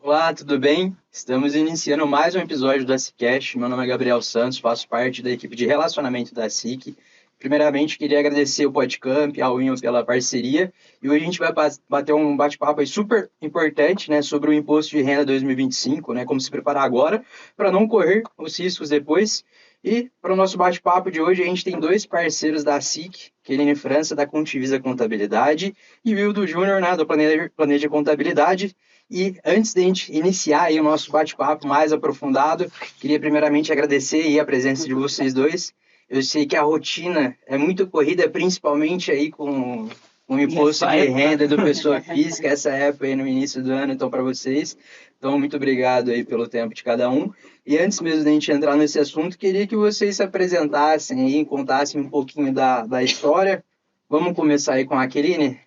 Olá, tudo bem? Estamos iniciando mais um episódio do SciCast. Meu nome é Gabriel Santos, faço parte da equipe de relacionamento da SIC. Primeiramente, queria agradecer o Podcamp, ao Inho pela parceria. E hoje a gente vai bater um bate-papo aí super importante, né, sobre o Imposto de Renda 2025, né, como se preparar agora para não correr os riscos depois. E para o nosso bate-papo de hoje, a gente tem dois parceiros da SIC, Keline França, da Contivisa Contabilidade, e o Wildo Júnior, né, do Planeja Contabilidade. E antes de a gente iniciar aí o nosso bate-papo mais aprofundado, queria primeiramente agradecer aí a presença de vocês dois. Eu sei que a rotina é muito corrida, principalmente aí com o imposto de renda do pessoa física, essa época aí no início do ano, então para vocês. Então, muito obrigado aí pelo tempo de cada um. E antes mesmo de a gente entrar nesse assunto, queria que vocês se apresentassem aí, contassem um pouquinho da história. Vamos começar aí com a Keline?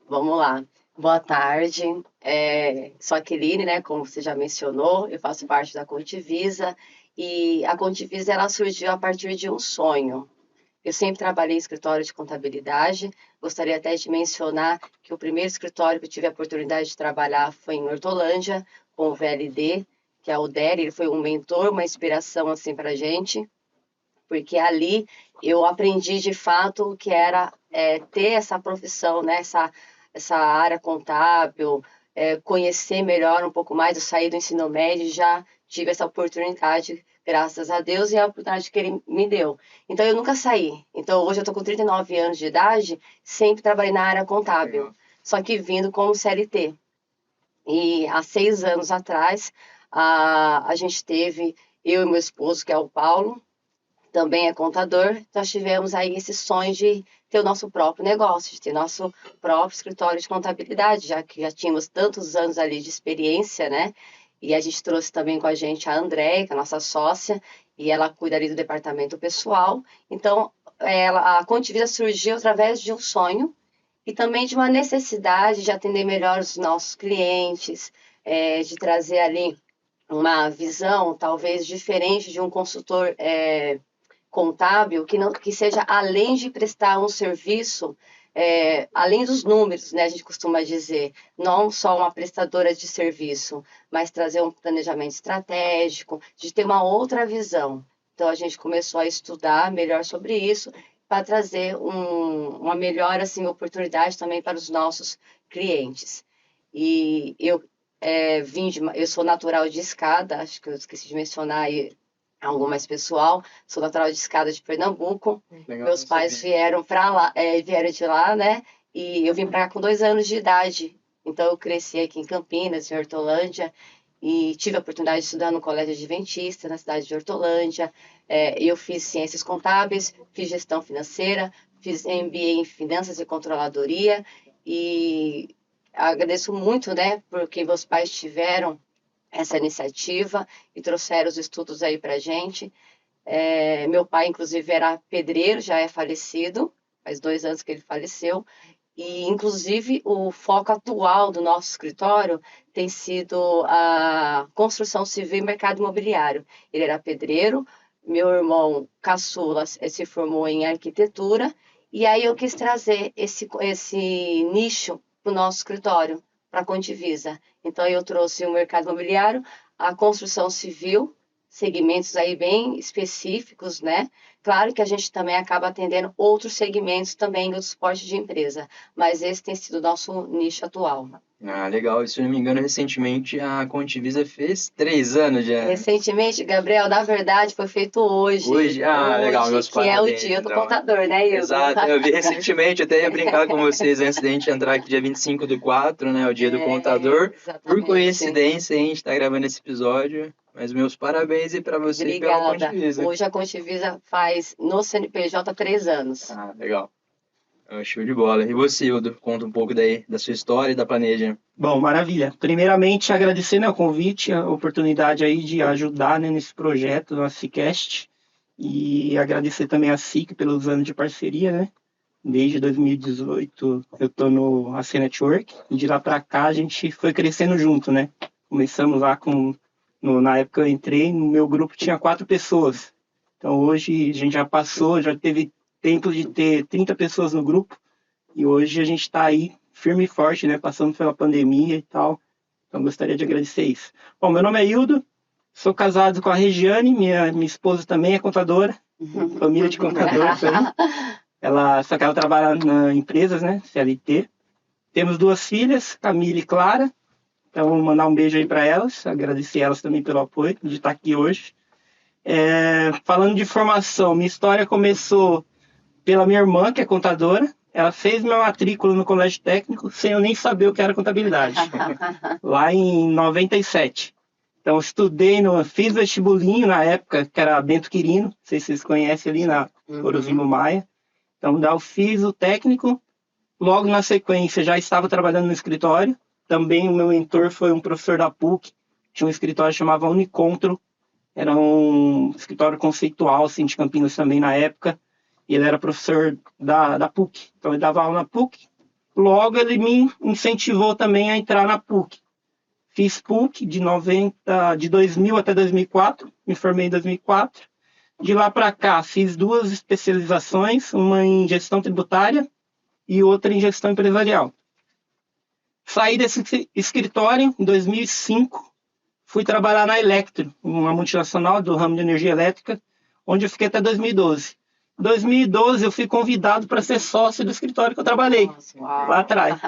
Vamos lá. Boa tarde. Sou a Keline, né? Como você já mencionou, eu faço parte da Contivisa e a Contivisa ela surgiu a partir de um sonho. Eu sempre trabalhei em escritório de contabilidade. Gostaria até de mencionar que o primeiro escritório que eu tive a oportunidade de trabalhar foi em Hortolândia, com o VLD, que é o Déry. Ele foi um mentor, uma inspiração assim para a gente, porque ali eu aprendi de fato o que era ter essa profissão, né? Essa área contábil, conhecer melhor um pouco mais. Eu saí do ensino médio e já tive essa oportunidade, graças a Deus, e a oportunidade que ele me deu. Então, eu nunca saí. Então, hoje eu estou com 39 anos de idade, sempre trabalhei na área contábil, só que vindo como CLT. E há 6 anos atrás, a gente teve, eu e meu esposo, que é o Paulo, também é contador, nós tivemos aí esse sonho de ter o nosso próprio negócio, de ter nosso próprio escritório de contabilidade, já que já tínhamos tantos anos ali de experiência, né? E a gente trouxe também com a gente a Andréia, que é a nossa sócia, e ela cuida ali do departamento pessoal. Então, a Contivisa surgiu através de um sonho e também de uma necessidade de atender melhor os nossos clientes, de trazer ali uma visão talvez diferente de um consultor contábil que seja além de prestar um serviço, além dos números, né, a gente costuma dizer, não só uma prestadora de serviço, mas trazer um planejamento estratégico, de ter uma outra visão. Então, a gente começou a estudar melhor sobre isso para trazer uma melhor assim, oportunidade também para os nossos clientes. E eu sou natural de Escada, acho que eu esqueci de mencionar aí algo mais pessoal. Sou natural de Escada de Pernambuco. Legal, Meus pais vieram para lá, vieram de lá, né? E eu vim para cá com 2 anos de idade. Então eu cresci aqui em Campinas, em Hortolândia, e tive a oportunidade de estudar no Colégio Adventista, na cidade de Hortolândia. Eu fiz ciências contábeis, fiz gestão financeira, fiz MBA em finanças e controladoria, e agradeço muito, né, porque meus pais tiveram essa iniciativa e trouxeram os estudos aí para a gente. Meu pai, inclusive, era pedreiro, já é falecido, faz 2 anos que ele faleceu, e, inclusive, o foco atual do nosso escritório tem sido a construção civil e mercado imobiliário. Ele era pedreiro, meu irmão caçula se formou em arquitetura, e aí eu quis trazer esse nicho para o nosso escritório, para a Contivisa. Então, eu trouxe o mercado imobiliário, a construção civil, segmentos aí bem específicos, né? Claro que a gente também acaba atendendo outros segmentos também do suporte de empresa, mas esse tem sido o nosso nicho atual. Ah, legal. Se eu não me engano, recentemente a Contivisa fez 3 anos já. Recentemente, Gabriel, na verdade, foi feito hoje. Hoje? Ah, legal, meus Que é o parabéns, dia do então. contador, né, Igor? Exato, eu vi recentemente, eu até ia brincar com vocês antes da gente entrar aqui, dia 25/4, né, o dia do contador. Por Exatamente. coincidência, a gente está gravando esse episódio, mas meus parabéns aí para você e pela Obrigada. Contivisa. Hoje a Contivisa faz no CNPJ 3 anos. Ah, legal. Show de bola. E você, Hildo, conta um pouco daí da sua história e da Planeja. Bom, maravilha. Primeiramente, agradecer, né, o convite, a oportunidade aí de ajudar, né, nesse projeto, no SciCast, e agradecer também a SIC pelos anos de parceria, né? Desde 2018 eu estou no AC Network, e de lá para cá a gente foi crescendo junto, né? Começamos lá na época eu entrei, no meu grupo tinha 4 pessoas. Então hoje a gente já passou, já teve tempo de ter 30 pessoas no grupo, e hoje a gente está aí firme e forte, né? Passando pela pandemia e tal. Então, gostaria de agradecer isso. Bom, meu nome é Hildo, sou casado com a Regiane, minha esposa também é contadora, família de contadores aí. Só que ela trabalha em empresas, né, CLT. Temos 2 filhas, Camila e Clara. Então, vou mandar um beijo aí para elas, agradecer elas também pelo apoio de estar aqui hoje. Falando de formação, minha história começou pela minha irmã, que é contadora. Ela fez minha matrícula no colégio técnico sem eu nem saber o que era contabilidade, lá em 97. Então, fiz vestibulinho na época, que era Bento Quirino, não sei se vocês conhecem ali na Orozimo Maia. Então, eu fiz o técnico, logo na sequência já estava trabalhando no escritório. Também o meu mentor foi um professor da PUC, tinha um escritório que chamava Unicontro, era um escritório conceitual assim, de Campinas também na época, e ele era professor da PUC, então ele dava aula na PUC. Logo ele me incentivou também a entrar na PUC. Fiz PUC de 2000 até 2004, me formei em 2004. De lá para cá fiz 2 especializações, uma em gestão tributária e outra em gestão empresarial. Saí desse escritório em 2005, fui trabalhar na Electro, uma multinacional do ramo de energia elétrica, onde eu fiquei até 2012. Em 2012 eu fui convidado para ser sócio do escritório que eu trabalhei, lá atrás.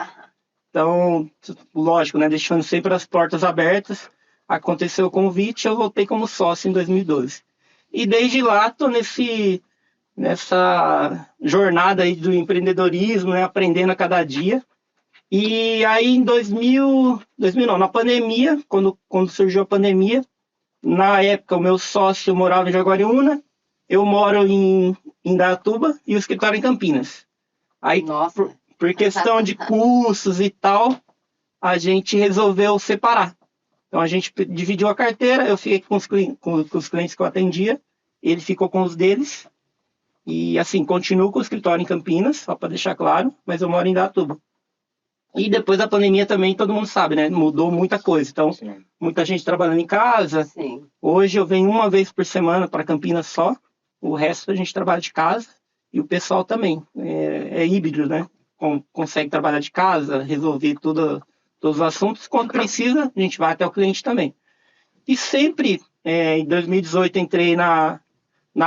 Então, lógico, né, deixando sempre as portas abertas, aconteceu o convite, eu voltei como sócio em 2012. E desde lá estou nessa jornada aí do empreendedorismo, né, aprendendo a cada dia. E aí em 2000 não, na pandemia, quando surgiu a pandemia, na época o meu sócio morava em Jaguariúna, eu moro em Indaiatuba e o escritório em Campinas. Aí, por questão de custos e tal, a gente resolveu separar. Então a gente dividiu a carteira, eu fiquei com os clientes que eu atendia, ele ficou com os deles. E assim, continuo com o escritório em Campinas, só para deixar claro, mas eu moro em Indaiatuba. E depois da pandemia também, todo mundo sabe, né? Mudou muita coisa. Então, muita gente trabalhando em casa. Sim. Hoje eu venho uma vez por semana para Campinas só. O resto a gente trabalha de casa. E o pessoal também. É híbrido, né? Consegue trabalhar de casa, resolver todos os assuntos. Quando precisa, a gente vai até o cliente também. E sempre, em 2018, entrei na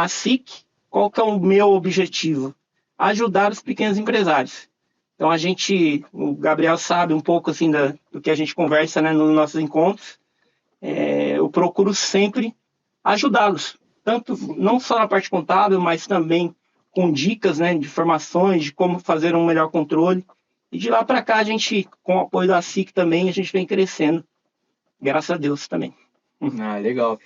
SIC. Qual que é o meu objetivo? Ajudar os pequenos empresários. Então o Gabriel sabe um pouco assim do que a gente conversa, né, nos nossos encontros. Eu procuro sempre ajudá-los, tanto não só na parte contábil, mas também com dicas, né, de informações, de como fazer um melhor controle. E de lá para cá a gente, com o apoio da SIC também, a gente vem crescendo, graças a Deus também. Ah, legal.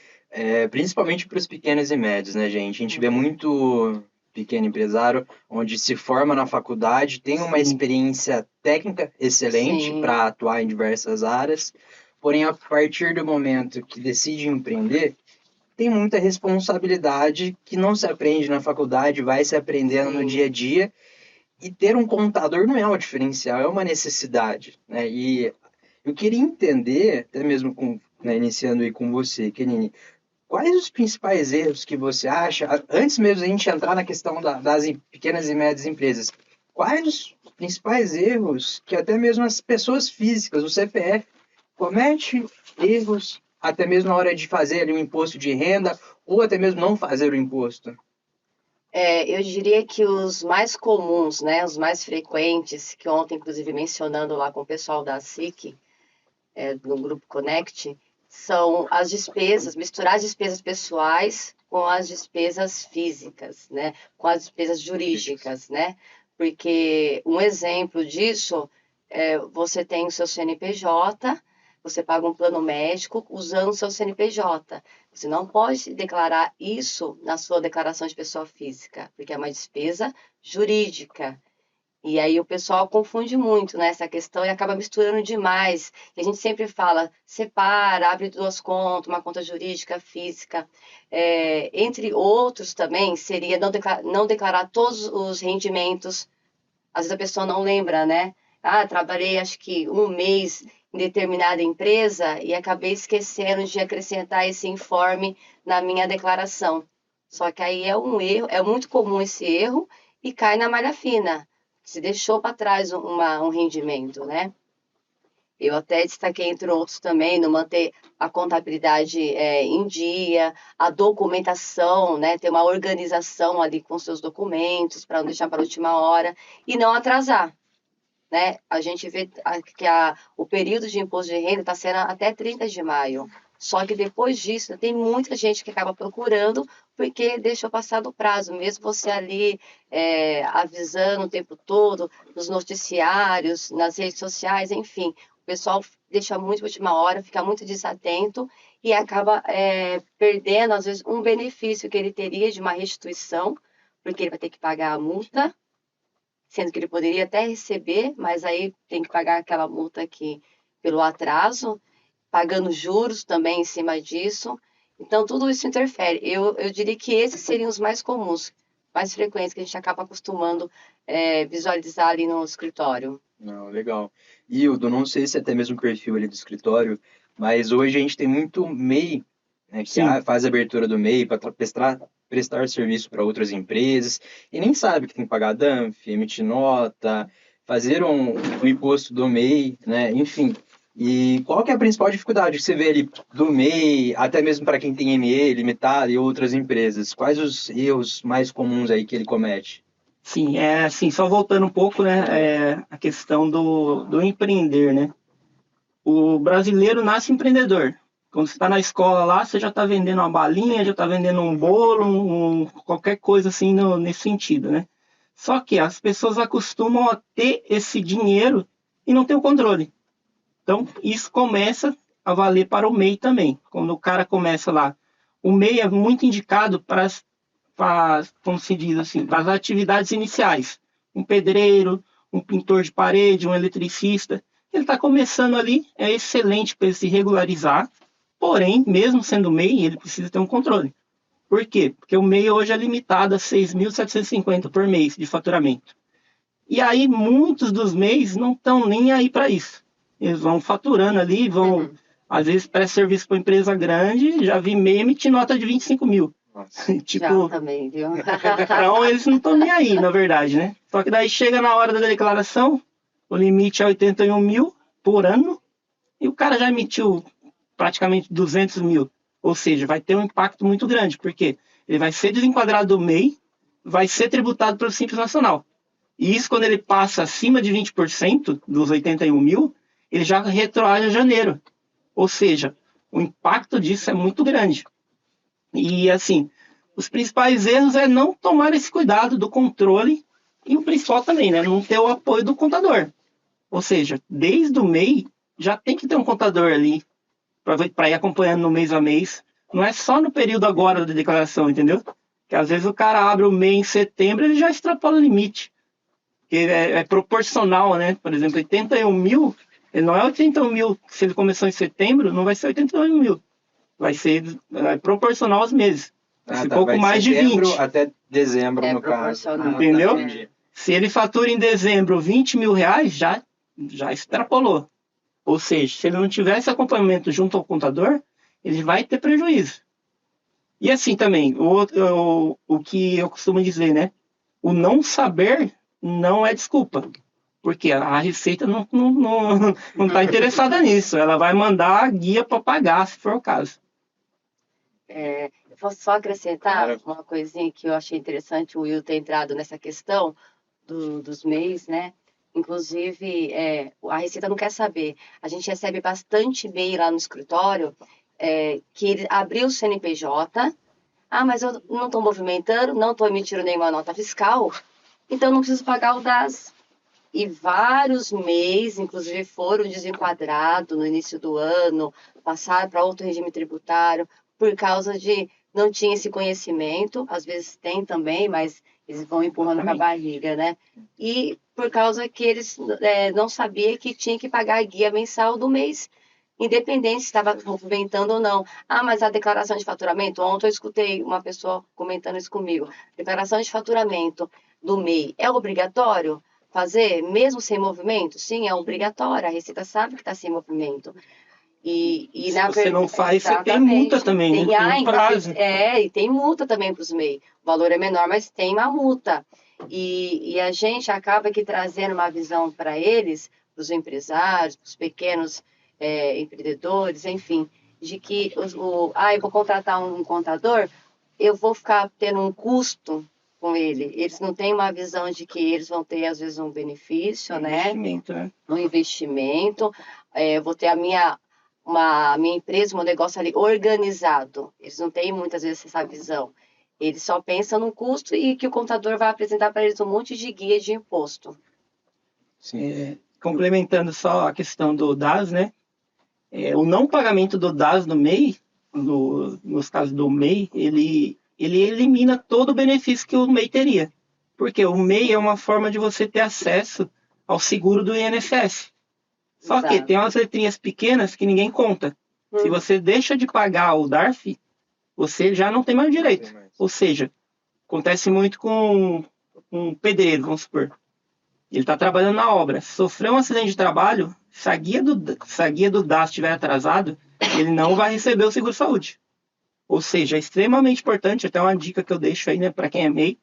Principalmente para os pequenos e médios, né, gente? A gente vê muito pequeno empresário, onde se forma na faculdade, tem uma experiência técnica excelente para atuar em diversas áreas, porém, a partir do momento que decide empreender, tem muita responsabilidade que não se aprende na faculdade, vai se aprendendo no dia a dia, e ter um contador não é um diferencial, é uma necessidade, né? E eu queria entender, até mesmo iniciando aí com você, Kenine, quais os principais erros que você acha, antes mesmo da gente entrar na questão das pequenas e médias empresas, quais os principais erros que até mesmo as pessoas físicas, o CPF, comete erros até mesmo na hora de fazer ali um imposto de renda ou até mesmo não fazer o imposto? Eu diria que os mais comuns, né, os mais frequentes, que ontem, inclusive, mencionando lá com o pessoal da SIC, no Grupo Connect, são as despesas, misturar as despesas pessoais com as despesas físicas, né? Com as despesas jurídicas, né? Porque um exemplo disso você tem o seu CNPJ, você paga um plano médico usando o seu CNPJ. Você não pode declarar isso na sua declaração de pessoa física, porque é uma despesa jurídica. E aí o pessoal confunde muito, né, essa questão e acaba misturando demais. E a gente sempre fala, separa, abre 2 contas, uma conta jurídica, física. Entre outros também, seria não declarar todos os rendimentos. Às vezes a pessoa não lembra, né? Trabalhei acho que 1 mês em determinada empresa e acabei esquecendo de acrescentar esse informe na minha declaração. Só que aí é um erro, é muito comum esse erro e cai na malha fina. Se deixou para trás um rendimento, né? Eu até destaquei, entre outros também, no manter a contabilidade em dia, a documentação, né, ter uma organização ali com seus documentos, para não deixar para a última hora, e não atrasar. Né? A gente vê que o período de imposto de renda está sendo até 30 de maio. Só que depois disso, tem muita gente que acaba procurando porque deixou passar do prazo, mesmo você ali avisando o tempo todo, nos noticiários, nas redes sociais, enfim. O pessoal deixa muito de última hora, fica muito desatento e acaba perdendo, às vezes, um benefício que ele teria de uma restituição, porque ele vai ter que pagar a multa, sendo que ele poderia até receber, mas aí tem que pagar aquela multa aqui pelo atraso, pagando juros também em cima disso. Então, tudo isso interfere. Eu diria que esses seriam os mais comuns, mais frequentes, que a gente acaba acostumando visualizar ali no escritório. Não, legal. E eu não sei se é até mesmo o perfil ali do escritório, mas hoje a gente tem muito MEI, né, que Sim. faz a abertura do MEI para prestar serviço para outras empresas e nem sabe que tem que pagar DANF, emitir nota, fazer um imposto do MEI, né? Enfim. E qual que é a principal dificuldade que você vê ali do MEI, até mesmo para quem tem ME limitado e outras empresas? Quais os erros mais comuns aí que ele comete? Sim, assim, só voltando um pouco, né, a questão do empreender, né? O brasileiro nasce empreendedor. Quando você está na escola lá, você já está vendendo uma balinha, já está vendendo um bolo, qualquer coisa assim nesse sentido, né? Só que as pessoas acostumam a ter esse dinheiro e não ter o controle. Então, isso começa a valer para o MEI também. Quando o cara começa lá, o MEI é muito indicado para como se diz assim, para as atividades iniciais. Um pedreiro, um pintor de parede, um eletricista. Ele está começando ali, é excelente para ele se regularizar, porém, mesmo sendo MEI, ele precisa ter um controle. Por quê? Porque o MEI hoje é limitado a 6.750 por mês de faturamento. E aí, muitos dos MEIs não estão nem aí para isso. Eles vão faturando ali, às vezes, prestar serviço para empresa grande, já vi MEI emitir nota de 25 mil. Já também, viu? Então, eles não estão nem aí, na verdade, né? Só que daí chega na hora da declaração, o limite é 81 mil por ano, e o cara já emitiu praticamente 200 mil. Ou seja, vai ter um impacto muito grande, porque ele vai ser desenquadrado do MEI, vai ser tributado pelo Simples Nacional. E isso, quando ele passa acima de 20% dos 81 mil, ele já retroage a janeiro. Ou seja, o impacto disso é muito grande. E, assim, os principais erros é não tomar esse cuidado do controle e o principal também, né? Não ter o apoio do contador. Ou seja, desde o MEI, já tem que ter um contador ali para ir acompanhando no mês a mês. Não é só no período agora da declaração, entendeu? Que às vezes o cara abre o MEI em setembro, ele já extrapola o limite. Porque é proporcional, né? Por exemplo, 81 mil, ele não é 81 mil, se ele começou em setembro, não vai ser 81 mil. Vai ser proporcional aos meses. Vai ser pouco mais de 20. Até dezembro, no caso. Entendeu? Se ele fatura em dezembro 20 mil reais, já extrapolou. Ou seja, se ele não tiver esse acompanhamento junto ao contador, ele vai ter prejuízo. E assim também, o que eu costumo dizer, né? O não saber não é desculpa. Porque a Receita não está interessada nisso. Ela vai mandar a guia para pagar, se for o caso. Eu posso só acrescentar uma coisinha que eu achei interessante o Will ter entrado nessa questão dos MEIs, né? Inclusive, a Receita não quer saber. A gente recebe bastante e-mail lá no escritório que ele abriu o CNPJ. Ah, mas eu não estou movimentando, não estou emitindo nenhuma nota fiscal, então não preciso pagar o DAS. E vários MEIs, inclusive, foram desenquadrados no início do ano, passaram para outro regime tributário, por causa de não tinha esse conhecimento, às vezes tem também, mas eles vão empurrando com a barriga, né? E por causa que eles não sabiam que tinha que pagar a guia mensal do mês, independente se estava movimentando ou não. Ah, mas a declaração de faturamento, ontem eu escutei uma pessoa comentando isso comigo, declaração de faturamento do MEI é obrigatório fazer, mesmo sem movimento? Sim, é obrigatório, a Receita sabe que está sem movimento. E se você não faz, você tem multa também, né? Tem prazo. E tem multa também para os MEI. O valor é menor, mas tem uma multa. E a gente acaba aqui trazendo uma visão para eles, os empresários, para os pequenos empreendedores, enfim, de que eu vou contratar um contador, eu vou ficar tendo um custo com ele. Eles não têm uma visão de que eles vão ter, às vezes, um benefício, Investimento, né? Um investimento. Vou ter a minha empresa, meu negócio ali organizado. Eles não têm, muitas vezes, essa visão. Eles só pensam no custo e que o contador vai apresentar para eles um monte de guia de imposto. Sim. Complementando só a questão do DAS, né? O não pagamento do DAS no MEI, nos casos do MEI, ele elimina todo o benefício que o MEI teria. Porque o MEI é uma forma de você ter acesso ao seguro do INSS. Só que tem umas letrinhas pequenas que ninguém conta. Se você deixa de pagar o DARF, você já não tem mais direito. Ou seja, acontece muito com um pedreiro, vamos supor. Ele está trabalhando na obra. Sofreu um acidente de trabalho, se a guia do DAS estiver atrasado, ele não vai receber o seguro-saúde. Ou seja, é extremamente importante, até uma dica que eu deixo aí, né, para quem é MEI,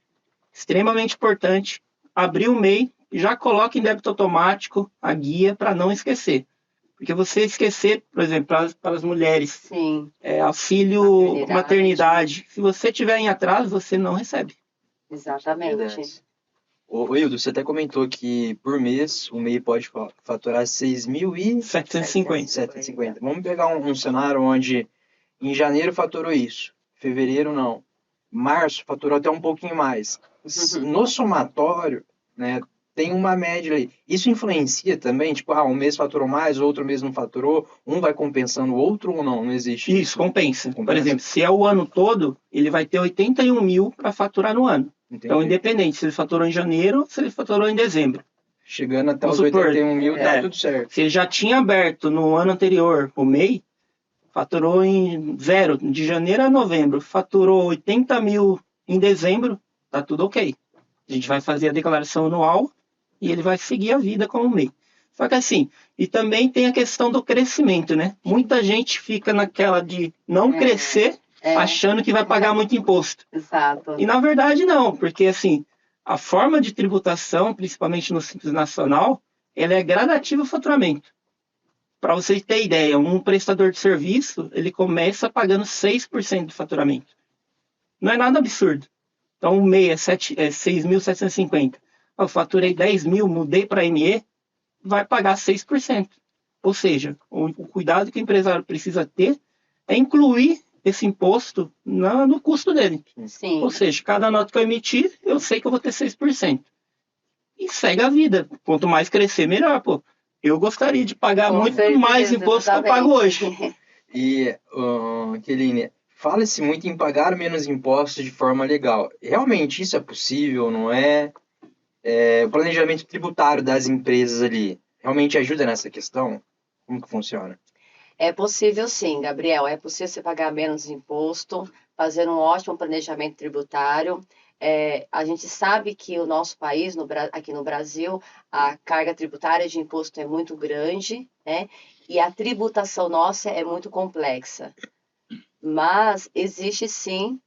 extremamente importante abrir o MEI e já coloque em débito automático a guia para não esquecer. Porque você esquecer, por exemplo, para as mulheres, Sim. Auxílio maternidade, se você tiver em atraso, você não recebe. Exatamente. Ô, Hildo, você até comentou que por mês o MEI pode faturar 6.750. Vamos pegar um cenário onde em janeiro faturou isso, fevereiro não, março faturou até um pouquinho mais. No somatório, né, tem uma média aí. Isso influencia também? Tipo, um mês faturou mais, outro mês não faturou, um vai compensando o outro ou não? Não existe isso? Compensa. Por exemplo, se é o ano todo, ele vai ter 81 mil para faturar no ano. Entendi. Então, independente se ele faturou em janeiro ou se ele faturou em dezembro. Chegando até os 81 mil, tá tudo certo. Se ele já tinha aberto no ano anterior o MEI, faturou em zero, de janeiro a novembro, faturou 80 mil em dezembro, tá tudo ok. A gente vai fazer a declaração anual e ele vai seguir a vida como MEI. Só que assim, e também tem a questão do crescimento, né? Muita gente fica naquela de não crescer, achando que vai pagar muito imposto. Exato. E na verdade não, porque assim, a forma de tributação, principalmente no Simples Nacional, ela é gradativa ao faturamento. Para vocês terem ideia, um prestador de serviço, ele começa pagando 6% do faturamento. Não é nada absurdo. Então, o MEI é 6.750. Eu faturei 10 mil, mudei para ME, vai pagar 6%. Ou seja, o cuidado que o empresário precisa ter é incluir esse imposto no custo dele. Sim. Ou seja, cada nota que eu emitir, eu sei que eu vou ter 6%. E segue a vida. Quanto mais crescer, melhor, pô. Eu gostaria de pagar muito mais imposto que eu pago hoje. E, Keline, fala-se muito em pagar menos impostos de forma legal. Realmente isso é possível, não é? O planejamento tributário das empresas ali realmente ajuda nessa questão? Como que funciona? É possível sim, Gabriel. É possível você pagar menos imposto, fazer um ótimo planejamento tributário. A gente sabe que o nosso país, aqui no Brasil, a carga tributária de imposto é muito grande, né? E a tributação nossa é muito complexa. Mas existe sim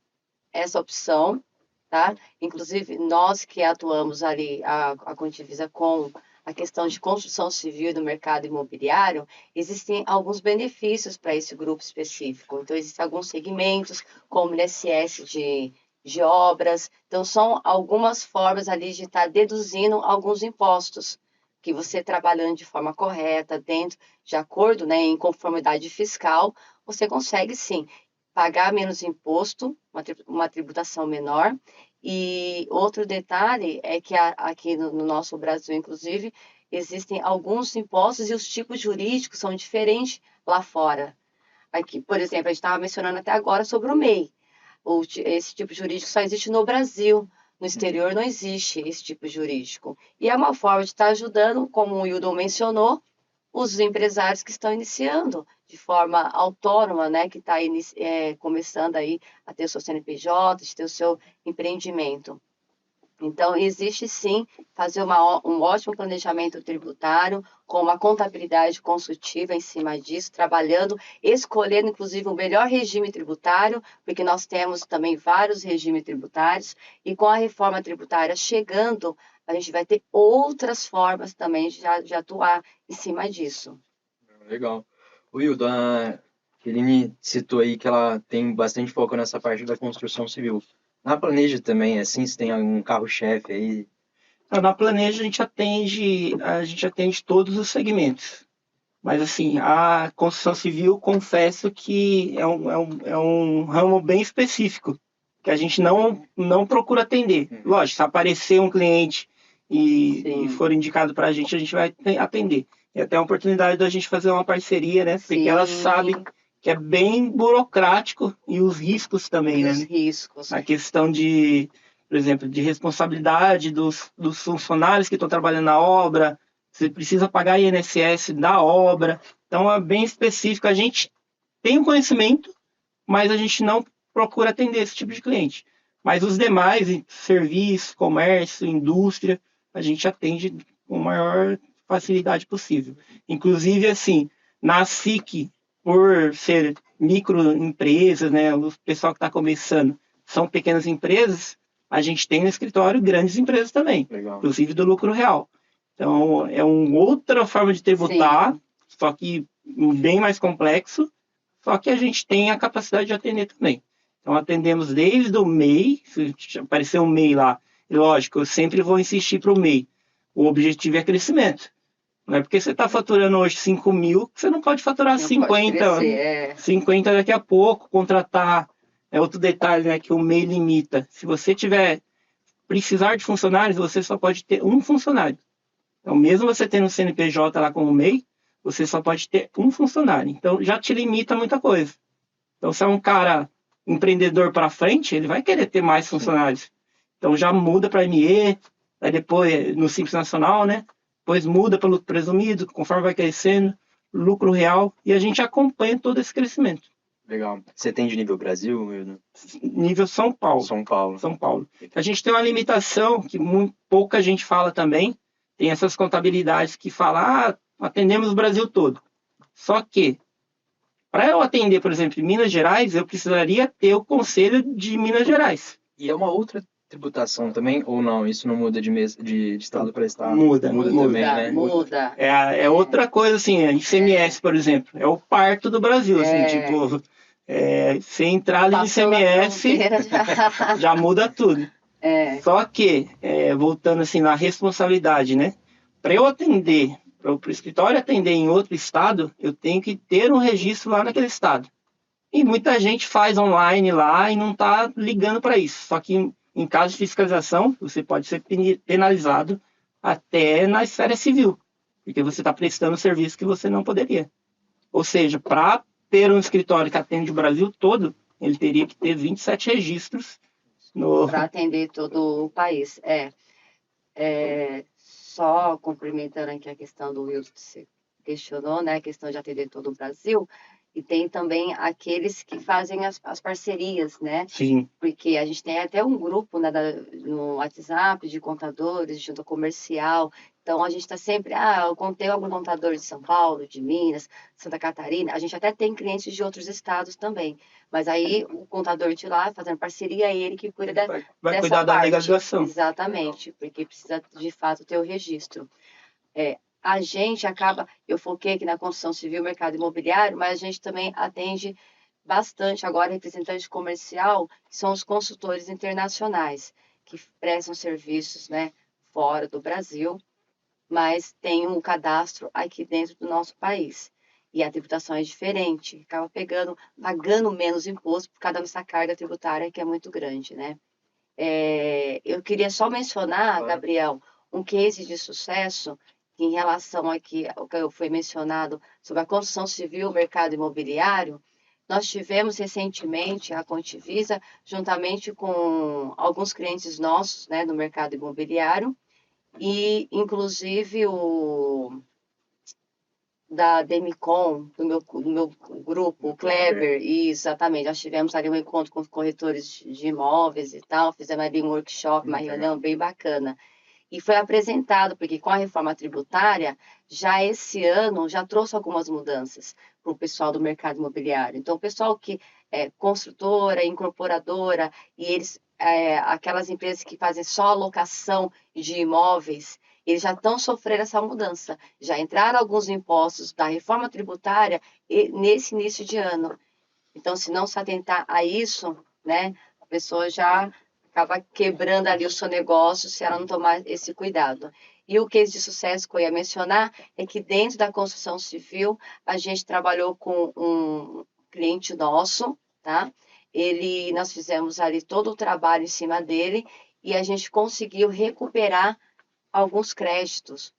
essa opção, tá? Inclusive, nós que atuamos ali, a Contivisa, com a questão de construção civil e do mercado imobiliário, existem alguns benefícios para esse grupo específico. Então, existem alguns segmentos, como o INSS de obras. Então, são algumas formas ali de estar deduzindo alguns impostos, que você trabalhando de forma correta, de acordo, né, em conformidade fiscal, você consegue, sim, pagar menos imposto, uma tributação menor. E outro detalhe é que aqui no nosso Brasil, inclusive, existem alguns impostos e os tipos jurídicos são diferentes lá fora. Aqui, por exemplo, a gente estava mencionando até agora sobre o MEI. Esse tipo jurídico só existe no Brasil. No exterior não existe esse tipo jurídico. E é uma forma de estar ajudando, como o Hildon mencionou, os empresários que estão iniciando de forma autônoma, né, que está começando aí a ter o seu CNPJ, de ter o seu empreendimento. Então, existe sim fazer um ótimo planejamento tributário, com uma contabilidade consultiva em cima disso, trabalhando, escolhendo inclusive o melhor regime tributário, porque nós temos também vários regimes tributários, e com a reforma tributária chegando a gente vai ter outras formas também de atuar em cima disso. Legal. O Hildo, a Eline citou aí que ela tem bastante foco nessa parte da construção civil. Na Planeja também, assim, se tem algum carro-chefe aí? Então, na Planeja a gente atende todos os segmentos. Mas assim, a construção civil, confesso que é um ramo bem específico, que a gente não procura atender. Lógico, se aparecer um cliente e for indicado para a gente vai atender. E até a oportunidade da gente fazer uma parceria, né? Porque ela sabe que é bem burocrático e os riscos também, né? Os riscos. A questão de, por exemplo, de responsabilidade dos funcionários que estão trabalhando na obra, você precisa pagar INSS da obra, então é bem específico. A gente tem um conhecimento, mas a gente não procura atender esse tipo de cliente. Mas os demais, serviço, comércio, indústria, a gente atende com a maior facilidade possível. Inclusive, assim, na SIC, por ser microempresas, né, o pessoal que está começando são pequenas empresas, a gente tem no escritório grandes empresas também, Legal. inclusive do lucro real. Então, é uma outra forma de tributar, só que bem mais complexo, só que a gente tem a capacidade de atender também. Então, atendemos desde o MEI, se aparecer um MEI lá, lógico, eu sempre vou insistir para o MEI. O objetivo é crescimento. Não é porque você está faturando hoje 5 mil que você não pode faturar Não 50, pode crescer, 50 daqui a pouco, contratar. É outro detalhe, né, que o MEI limita. Se você precisar de funcionários, você só pode ter um funcionário. Então, mesmo você tendo um CNPJ lá como MEI, você só pode ter um funcionário. Então, já te limita muita coisa. Então, se é um cara empreendedor para frente, ele vai querer ter mais funcionários. Então, já muda para ME, aí depois no Simples Nacional, né? Depois muda para lucro presumido, conforme vai crescendo, lucro real, e a gente acompanha todo esse crescimento. Legal. Você tem de nível Brasil, Hildo? Nível São Paulo. São Paulo. São Paulo. A gente tem uma limitação que pouca gente fala também, tem essas contabilidades que falam, atendemos o Brasil todo. Só que, para eu atender, por exemplo, em Minas Gerais, eu precisaria ter o Conselho de Minas Gerais. E é uma outra tributação também, ou não? Isso não muda de estado para estado? Muda também, né? Muda. É outra coisa, assim, ICMS, por exemplo, é o parto do Brasil, assim, tipo, se entrar ali no ICMS, já muda tudo. Só que, voltando assim na responsabilidade, né? Para eu atender, para o escritório atender em outro estado, eu tenho que ter um registro lá naquele estado. E muita gente faz online lá e não está ligando para isso. Só que em caso de fiscalização, você pode ser penalizado até na esfera civil, porque você está prestando serviço que você não poderia. Ou seja, para ter um escritório que atende o Brasil todo, ele teria que ter 27 registros para atender todo o país. Só complementando aqui a questão do Wilson que você questionou, né, a questão de atender todo o Brasil, e tem também aqueles que fazem as parcerias, né? Sim. Porque a gente tem até um grupo, né, no WhatsApp de contadores, de junta comercial. Então, a gente está sempre, eu contei algum contador de São Paulo, de Minas, Santa Catarina. A gente até tem clientes de outros estados também. Mas aí, o contador de lá, fazendo parceria, é ele que cuida dessa cuidar da legalização. Exatamente, porque precisa, de fato, ter o registro. A gente acaba, eu foquei aqui na construção civil, mercado imobiliário, mas a gente também atende bastante agora representante comercial, que são os consultores internacionais, que prestam serviços, né, fora do Brasil, mas tem um cadastro aqui dentro do nosso país. E a tributação é diferente, acaba pagando menos imposto por causa dessa carga tributária que é muito grande, né? Eu queria só mencionar, Gabriel, um case de sucesso em relação aqui ao que foi mencionado sobre a construção civil, mercado imobiliário. Nós tivemos recentemente a Contivisa, juntamente com alguns clientes nossos, né, no mercado imobiliário, e inclusive o da Demicon, do meu grupo, o Kleber, exatamente. Nós tivemos ali um encontro com os corretores de imóveis e tal, fizemos ali um workshop, uma reunião bem bacana. E foi apresentado, porque com a reforma tributária, já esse ano, já trouxe algumas mudanças para o pessoal do mercado imobiliário. Então, o pessoal que construtora, incorporadora, e eles, aquelas empresas que fazem só locação de imóveis, eles já estão sofrendo essa mudança. Já entraram alguns impostos da reforma tributária nesse início de ano. Então, se não se atentar a isso, né, a pessoa já acaba quebrando ali o seu negócio se ela não tomar esse cuidado. E o case de sucesso que eu ia mencionar é que dentro da construção civil, a gente trabalhou com um cliente nosso, tá? Nós fizemos ali todo o trabalho em cima dele e a gente conseguiu recuperar alguns créditos,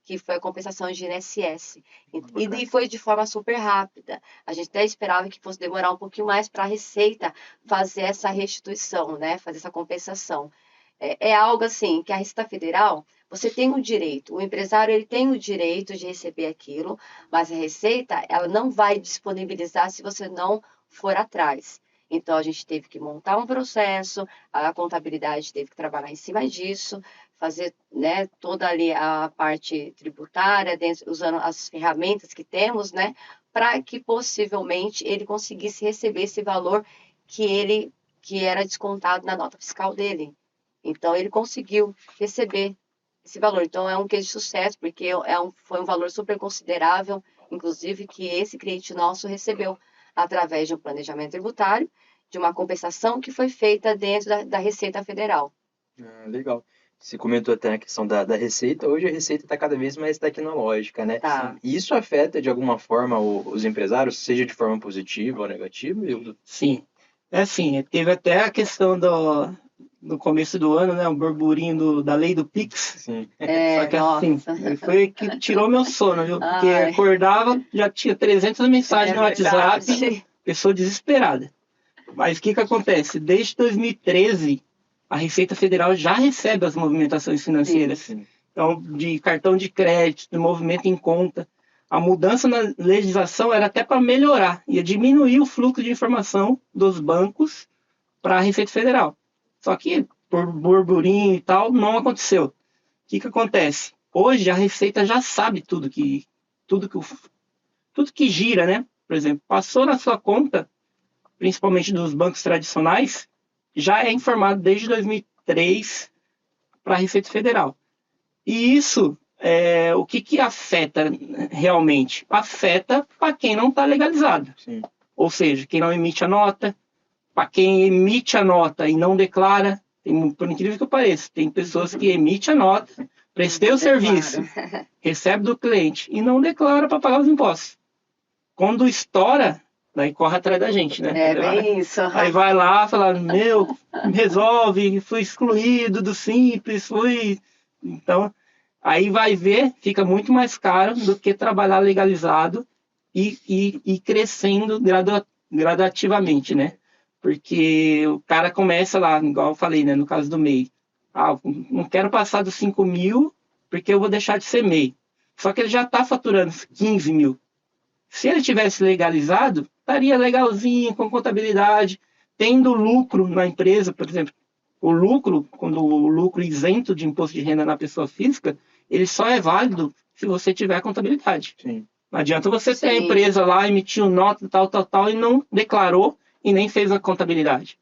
que foi a compensação de INSS. E foi de forma super rápida. A gente até esperava que fosse demorar um pouquinho mais para a Receita fazer essa restituição, né? Fazer essa compensação. É algo assim, que a Receita Federal, você tem o direito, o empresário ele tem o direito de receber aquilo, mas a Receita, ela não vai disponibilizar se você não for atrás. Então, a gente teve que montar um processo, a contabilidade teve que trabalhar em cima disso, fazer, né, toda ali a parte tributária, usando as ferramentas que temos, né, para que possivelmente ele conseguisse receber esse valor que era descontado na nota fiscal dele. Então, ele conseguiu receber esse valor. Então, é um case de sucesso, porque foi um valor super considerável, inclusive, que esse cliente nosso recebeu através de um planejamento tributário, de uma compensação que foi feita dentro da Receita Federal. Legal. Você comentou até a questão da Receita. Hoje a Receita está cada vez mais tecnológica, né? Tá. E isso afeta, de alguma forma, os empresários, seja de forma positiva ou negativa? Sim. É assim, teve até a questão no começo do ano, né? O burburinho da lei do Pix. Sim. Só que assim, foi que tirou meu sono, viu? Porque acordava, já tinha 300 mensagens no WhatsApp, pessoa desesperada. Mas o que acontece? Desde 2013, a Receita Federal já recebe as movimentações financeiras. Sim. Então, de cartão de crédito, de movimento em conta. A mudança na legislação era até para melhorar, ia diminuir o fluxo de informação dos bancos para a Receita Federal. Só que, por burburinho e tal, não aconteceu. O que acontece? Hoje, a Receita já sabe tudo que gira, né? Por exemplo, passou na sua conta, principalmente dos bancos tradicionais, já é informado desde 2003 para a Receita Federal. E isso, o que afeta realmente? Afeta para quem não está legalizado. Sim. Ou seja, quem não emite a nota, para quem emite a nota e não declara, por incrível que pareça, tem pessoas que emitem a nota, prestei o serviço, recebe do cliente e não declara para pagar os impostos. Quando estoura, daí corre atrás da gente, né? É bem isso. Aí vai lá, fala, resolve, fui excluído do Simples, fui... Então, aí vai ver, fica muito mais caro do que trabalhar legalizado e crescendo gradativamente, né? Porque o cara começa lá, igual eu falei, né, no caso do MEI. Não quero passar dos 5 mil, porque eu vou deixar de ser MEI. Só que ele já está faturando 15 mil. Se ele tivesse legalizado, estaria legalzinho, com contabilidade, tendo lucro na empresa, por exemplo. O lucro isento de imposto de renda na pessoa física, ele só é válido se você tiver contabilidade. Sim. Não adianta você ter a empresa lá, emitiu nota, tal, e não declarou e nem fez a contabilidade.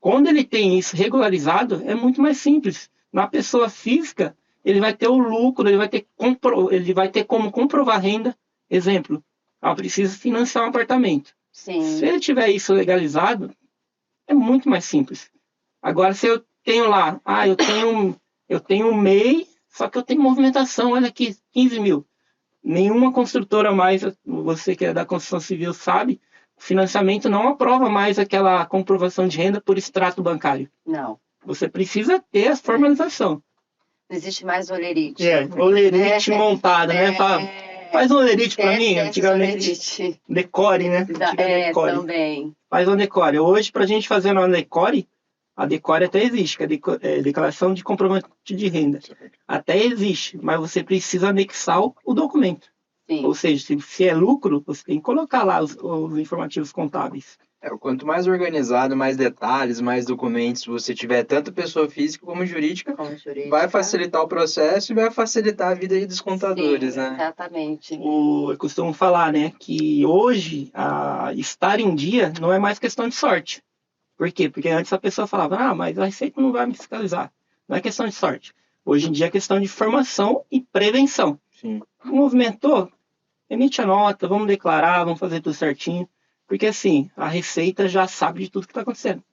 Quando ele tem isso regularizado, é muito mais simples. Na pessoa física, ele vai ter o lucro, ele vai ter como comprovar a renda. Exemplo, precisa financiar um apartamento. Sim. Se ele tiver isso legalizado, é muito mais simples. Agora, se eu tenho lá, eu tenho um MEI, só que eu tenho movimentação, olha aqui, 15 mil. Nenhuma construtora mais, você que é da construção civil sabe, o financiamento não aprova mais aquela comprovação de renda por extrato bancário. Não. Você precisa ter a formalização. Não existe mais olerite. Olerite montada, né? Faz um olerite para mim, antigamente. Decore, né? Decore. Também. Faz um decore. Hoje, para a gente fazer uma decore, a decore até existe, que é declaração de comprovante de renda. Até existe, mas você precisa anexar o documento. Sim. Ou seja, se é lucro, você tem que colocar lá os informativos contábeis. Quanto mais organizado, mais detalhes, mais documentos você tiver, tanto pessoa física como jurídica, Como jurídica. vai facilitar o processo e vai facilitar a vida aí dos contadores, Sim, né? exatamente. Eu costumo falar, né, que hoje estar em dia não é mais questão de sorte. Por quê? Porque antes a pessoa falava, mas a Receita não vai me fiscalizar. Não é questão de sorte. Hoje em dia é questão de formação e prevenção. Sim. Movimentou, emite a nota, vamos declarar, vamos fazer tudo certinho. Porque assim, a Receita já sabe de tudo que está acontecendo.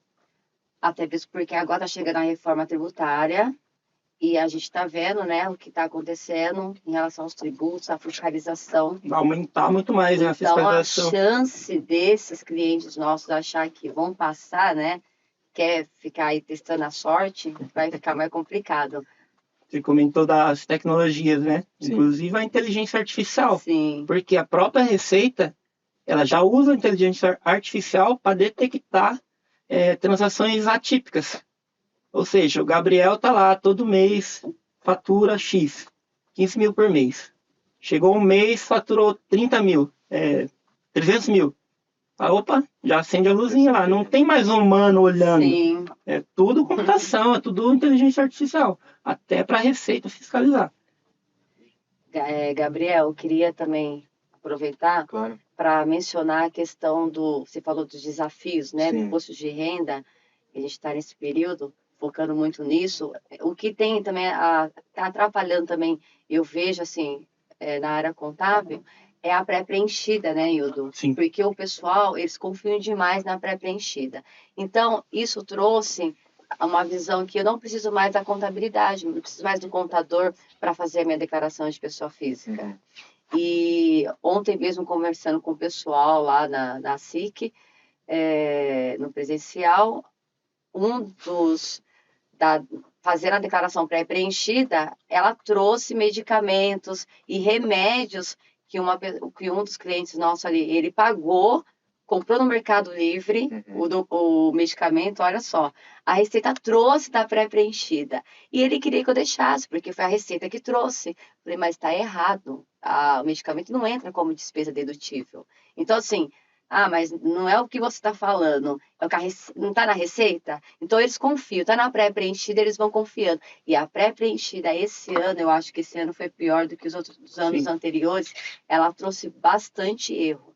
Até mesmo porque agora está chegando a reforma tributária e a gente está vendo, né, o que está acontecendo em relação aos tributos, a fiscalização. Vai aumentar muito mais, né, a Então, a fiscalização. chance desses clientes nossos achar que vão passar, né, quer ficar aí testando a sorte, vai ficar mais complicado. Você comentou das tecnologias, né? Sim. Inclusive a inteligência artificial. Sim, Porque a própria Receita, ela já usa a inteligência artificial para detectar transações atípicas. Ou seja, o Gabriel tá lá todo mês, fatura X, 15 mil por mês. Chegou um mês, faturou 30 mil, 300 mil. Opa, já acende a luzinha lá. Não tem mais um humano olhando. sim. É tudo computação, é tudo inteligência artificial. Até para a Receita fiscalizar. Gabriel, eu queria também aproveitar Claro. para mencionar a questão você falou dos desafios, né, do Sim. imposto de renda, a gente está nesse período focando muito nisso. O que tem também, está atrapalhando também, eu vejo assim, na área contábil, é a pré-preenchida, né, Hildo? Sim. Porque o pessoal, eles confiam demais na pré-preenchida. Então, isso trouxe uma visão que eu não preciso mais da contabilidade, não preciso mais do contador para fazer a minha declaração de pessoa física. Uhum. E ontem mesmo, conversando com o pessoal lá na SIC, no presencial, fazendo a declaração pré-preenchida, ela trouxe medicamentos e remédios que um dos clientes nossos ali, ele pagou, comprou no Mercado Livre o medicamento, olha só, a Receita trouxe da pré-preenchida. E ele queria que eu deixasse, porque foi a Receita que trouxe. Falei, mas está errado. O medicamento não entra como despesa dedutível. Então, assim, mas não é o que você está falando, não está na Receita? Então, eles confiam. Está na pré-preenchida, eles vão confiando. E a pré-preenchida esse ano, eu acho que esse ano foi pior do que os outros anos Sim. anteriores, ela trouxe bastante erro.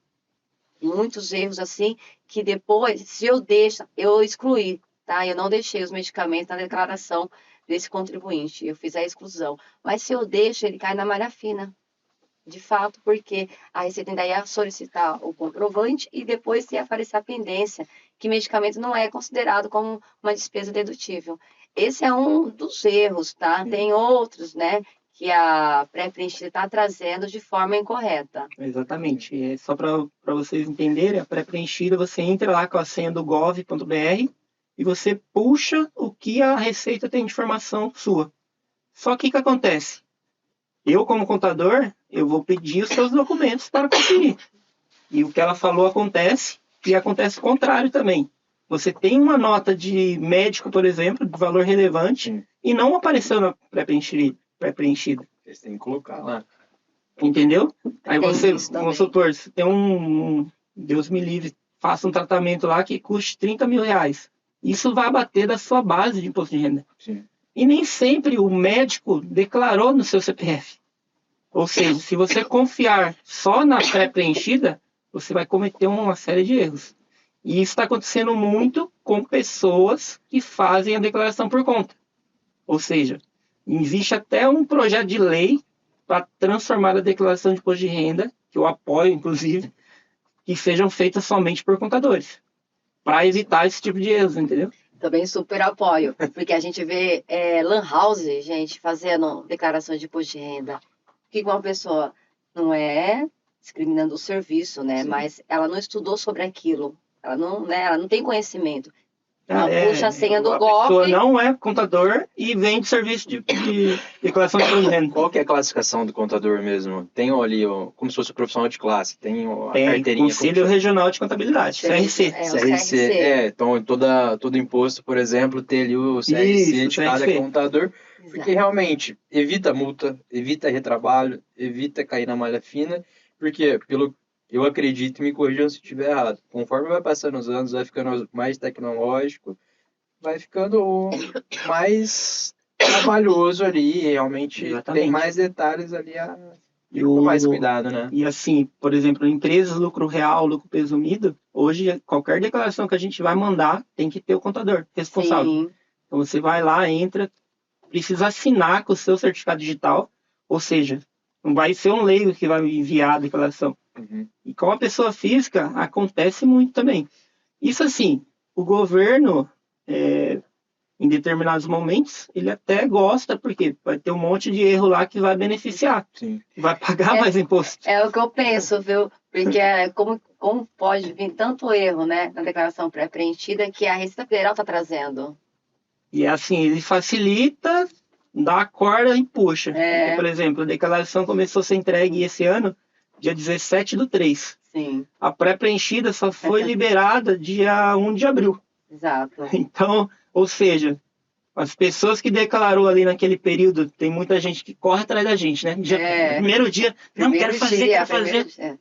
Muitos erros, assim, que depois, se eu excluí, tá? Eu não deixei os medicamentos na declaração desse contribuinte, eu fiz a exclusão. Mas se eu deixo, ele cai na malha fina, de fato, porque a Receita ainda ia solicitar o comprovante e depois ia aparecer a pendência, que medicamento não é considerado como uma despesa dedutível. Esse é um dos erros, tá? Tem outros, né? Que a pré-preenchida está trazendo de forma incorreta. Exatamente. Só para vocês entenderem, a pré-preenchida, você entra lá com a senha do gov.br e você puxa o que a Receita tem de informação sua. Só que o que acontece? Eu, como contador, eu vou pedir os seus documentos para conferir. E o que ela falou acontece, e acontece o contrário também. Você tem uma nota de médico, por exemplo, de valor relevante, e não apareceu na pré-preenchida. Você tem que colocar lá. Entendeu? Aí você, isso também. vamos supor, você tem Deus me livre, faça um tratamento lá que custe 30 mil reais. Isso vai abater da sua base de imposto de renda. Sim. E nem sempre o médico declarou no seu CPF. Ou seja, se você confiar só na pré-preenchida, você vai cometer uma série de erros. E isso está acontecendo muito com pessoas que fazem a declaração por conta. Ou seja, existe até um projeto de lei para transformar a declaração de imposto de renda, que eu apoio, inclusive, que sejam feitas somente por contadores, para evitar esse tipo de erros, entendeu? Também super apoio, porque a gente vê lan house, gente, fazendo declaração de imposto de renda. Que uma pessoa não é discriminando o serviço, né? Sim. Mas ela não estudou sobre aquilo. Ela não tem conhecimento. Ela puxa a senha do A pessoa golpe. não é contador e vende serviço de declaração de imposto de renda. Qual que é a classificação do contador mesmo? Tem ali, como se fosse o profissional de classe, tem a Tem carteirinha. Conselho Regional de Contabilidade, CRC. O CRC. Então todo imposto, por exemplo, tem ali o CRC Isso, de cada CRC. contador, porque Exato. realmente evita multa, evita retrabalho, evita cair na malha fina, porque pelo eu acredito, me corrijam se estiver errado. Conforme vai passando os anos, vai ficando mais tecnológico, vai ficando mais trabalhoso ali, realmente tem Exatamente. mais detalhes ali E, com mais o, cuidado, né? e assim, por exemplo, empresas, lucro real, lucro presumido, hoje qualquer declaração que a gente vai mandar tem que ter o contador responsável. Sim, Então você vai lá, entra, precisa assinar com o seu certificado digital, ou seja, não vai ser um leigo que vai enviar a declaração. Uhum. E com a pessoa física, acontece muito também. Isso assim, o governo, em determinados momentos, ele até gosta, porque vai ter um monte de erro lá que vai beneficiar, Sim. vai pagar mais imposto. é o que eu penso, viu? Porque como pode vir tanto erro, né, na declaração pré-preenchida que a Receita Federal está trazendo. E assim, ele facilita, dá a corda e puxa. É. Porque, por exemplo, a declaração começou a ser entregue esse ano, dia 17/3. Sim, A pré-preenchida só foi liberada dia 1 de abril. exato. Então, ou seja, as pessoas que declarou ali naquele período, tem muita gente que corre atrás da gente, né? Primeiro dia, não, quero fazer, quero fazer.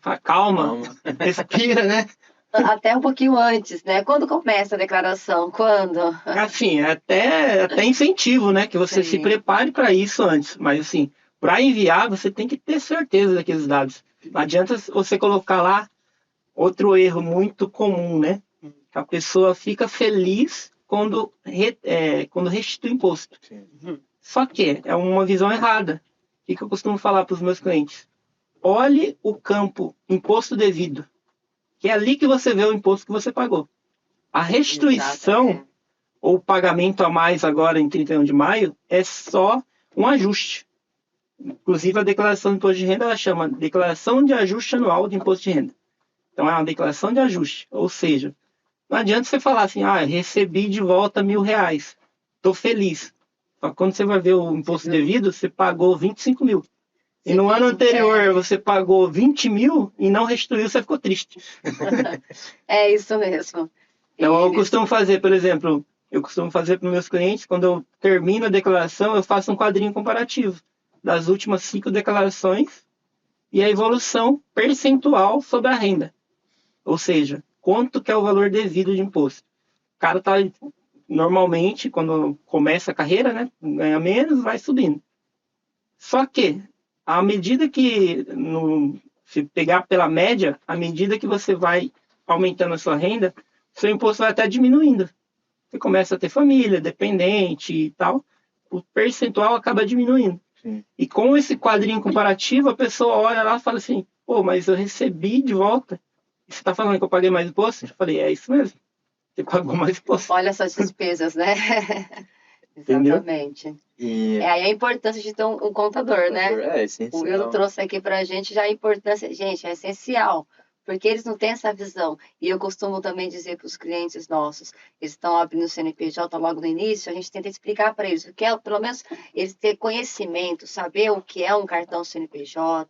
Fala, calma, respira, né? Até um pouquinho antes, né? Quando começa a declaração? Quando? Assim, até incentivo, né? Que você se prepare para isso antes. Mas, assim, para enviar, você tem que ter certeza daqueles dados. Não adianta você colocar lá outro erro muito comum, né? A pessoa fica feliz quando restitui o imposto. Só que é uma visão errada. O que eu costumo falar para os meus clientes? Olhe o campo imposto devido, que é ali que você vê o imposto que você pagou. A restituição ou pagamento a mais agora em 31 de maio é só um ajuste. Inclusive a declaração de imposto de renda ela chama declaração de ajuste anual de imposto de renda. Então é uma declaração de ajuste, ou seja, não adianta você falar assim, recebi de volta R$1.000, estou feliz. Só que quando você vai ver o imposto devido, você pagou 25 mil. E no ano anterior você pagou 20 mil e não restituiu, você ficou triste. É isso mesmo. Então eu costumo fazer, por exemplo, para os meus clientes, quando eu termino a declaração, eu faço um quadrinho comparativo das últimas 5 declarações e a evolução percentual sobre a renda. Ou seja, quanto que é o valor devido de imposto. O cara está, normalmente, quando começa a carreira, né, ganha menos, vai subindo. Só que, à medida que, se pegar pela média, à medida que você vai aumentando a sua renda, seu imposto vai até diminuindo. Você começa a ter família, dependente e tal, o percentual acaba diminuindo. Sim. E com esse quadrinho comparativo, a pessoa olha lá e fala assim, pô, mas eu recebi de volta. Você está falando que eu paguei mais imposto? Eu falei, é isso mesmo. Você pagou mais imposto. Olha essas despesas, né? Exatamente. E aí a importância de ter um contador, né? é essencial. O Will trouxe aqui pra gente já a importância. Gente, é essencial. Porque eles não têm essa visão. E eu costumo também dizer para os clientes nossos, eles estão abrindo o CNPJ logo no início, a gente tenta explicar para eles o que é, pelo menos eles ter conhecimento, saber o que é um cartão CNPJ,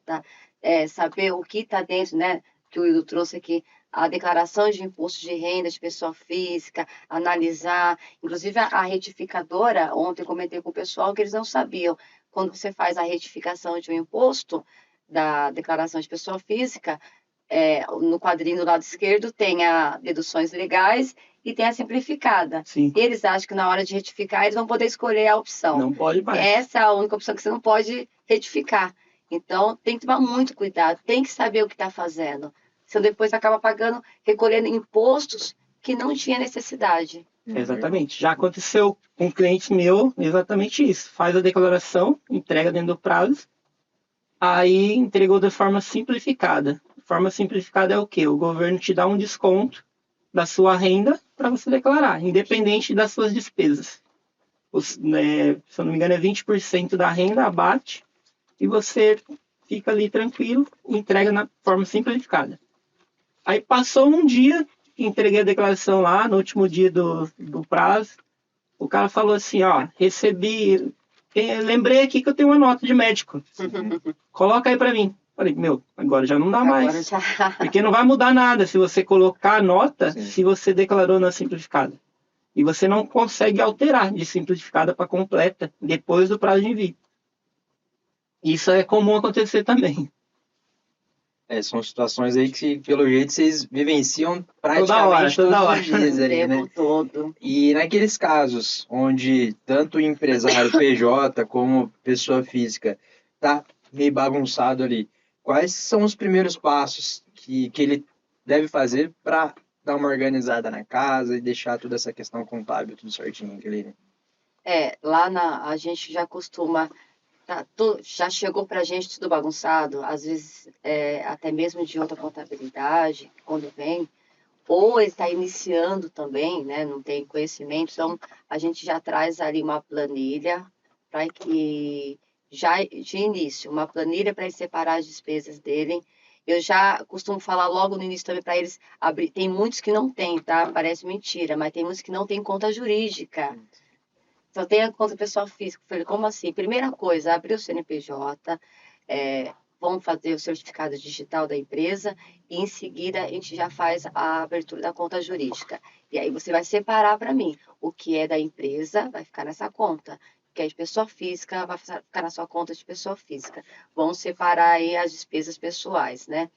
saber o que está dentro, né? Que o Will trouxe aqui, a declaração de imposto de renda de pessoa física, analisar. Inclusive, a retificadora, ontem eu comentei com o pessoal que eles não sabiam. Quando você faz a retificação de um imposto, da declaração de pessoa física, no quadrinho do lado esquerdo tem as deduções legais e tem a simplificada. Sim. E eles acham que na hora de retificar eles vão poder escolher a opção. Não pode mais. Essa é a única opção que você não pode retificar. Então, tem que tomar muito cuidado, tem que saber o que está fazendo. Senão depois acaba recolhendo impostos que não tinha necessidade. Exatamente. Já aconteceu com um cliente meu, exatamente isso. Faz a declaração, entrega dentro do prazo, aí entregou de forma simplificada. Forma simplificada é o quê? O governo te dá um desconto da sua renda para você declarar, independente das suas despesas. Se eu não me engano, é 20% da renda abate e você fica ali tranquilo e entrega na forma simplificada. Aí passou um dia, entreguei a declaração lá, no último dia do prazo, o cara falou assim, recebi, lembrei aqui que eu tenho uma nota de médico, coloca aí para mim. Falei, agora já não dá mais, porque não vai mudar nada se você colocar a nota, se você declarou na simplificada. E você não consegue alterar de simplificada para completa depois do prazo de envio. Isso é comum acontecer também. São situações aí que, pelo jeito, vocês vivenciam Toda praticamente hora. todos os dias O ali, né? tempo todo. E naqueles casos onde tanto o empresário PJ como pessoa física tá meio bagunçado ali, quais são os primeiros passos que ele deve fazer para dar uma organizada na casa e deixar toda essa questão contábil tudo certinho, Aline? A gente já costuma, já chegou pra gente tudo bagunçado, às vezes até mesmo de outra contabilidade, quando vem, ou ele está iniciando também, né, não tem conhecimento, então a gente já traz ali uma planilha para que, já de início, uma planilha para ele separar as despesas dele. Eu já costumo falar logo no início também para eles abrir. Tem muitos que não têm, tá? Parece mentira, mas tem muitos que não têm conta jurídica. Só tem a conta pessoal física. Eu falei, como assim? Primeira coisa, abrir o CNPJ, vamos fazer o certificado digital da empresa e em seguida a gente já faz a abertura da conta jurídica. E aí você vai separar para mim o que é da empresa, vai ficar nessa conta. O que é de pessoa física, vai ficar na sua conta de pessoa física. Vamos separar aí as despesas pessoais, né?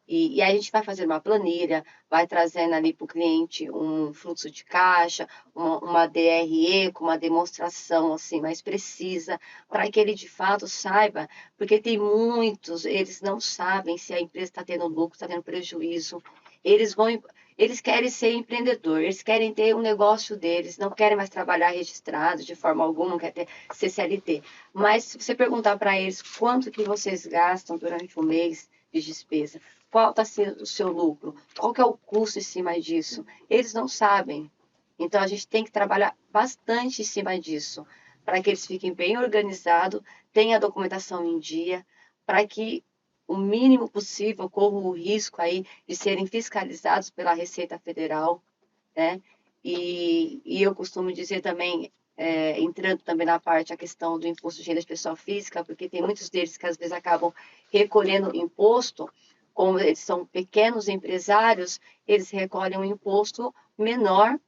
E aí a gente vai fazer uma planilha, vai trazendo ali para o cliente um fluxo de caixa, uma DRE com uma demonstração assim mais precisa, para que ele de fato saiba, porque tem muitos, eles não sabem se a empresa está tendo lucro, está tendo prejuízo. Eles querem ser empreendedor, eles querem ter um negócio deles, não querem mais trabalhar registrado de forma alguma, não querem ter CCLT. Mas se você perguntar para eles quanto que vocês gastam durante o mês de despesa, qual está sendo o seu lucro? Qual que é o custo em cima disso? Eles não sabem. Então, a gente tem que trabalhar bastante em cima disso, para que eles fiquem bem organizados, tenham a documentação em dia, para que o mínimo possível corram o risco aí de serem fiscalizados pela Receita Federal, né? E eu costumo dizer também, entrando também na parte, a questão do imposto de renda de pessoa física, porque tem muitos deles que às vezes acabam recolhendo imposto, como eles são pequenos empresários, eles recolhem um imposto menor,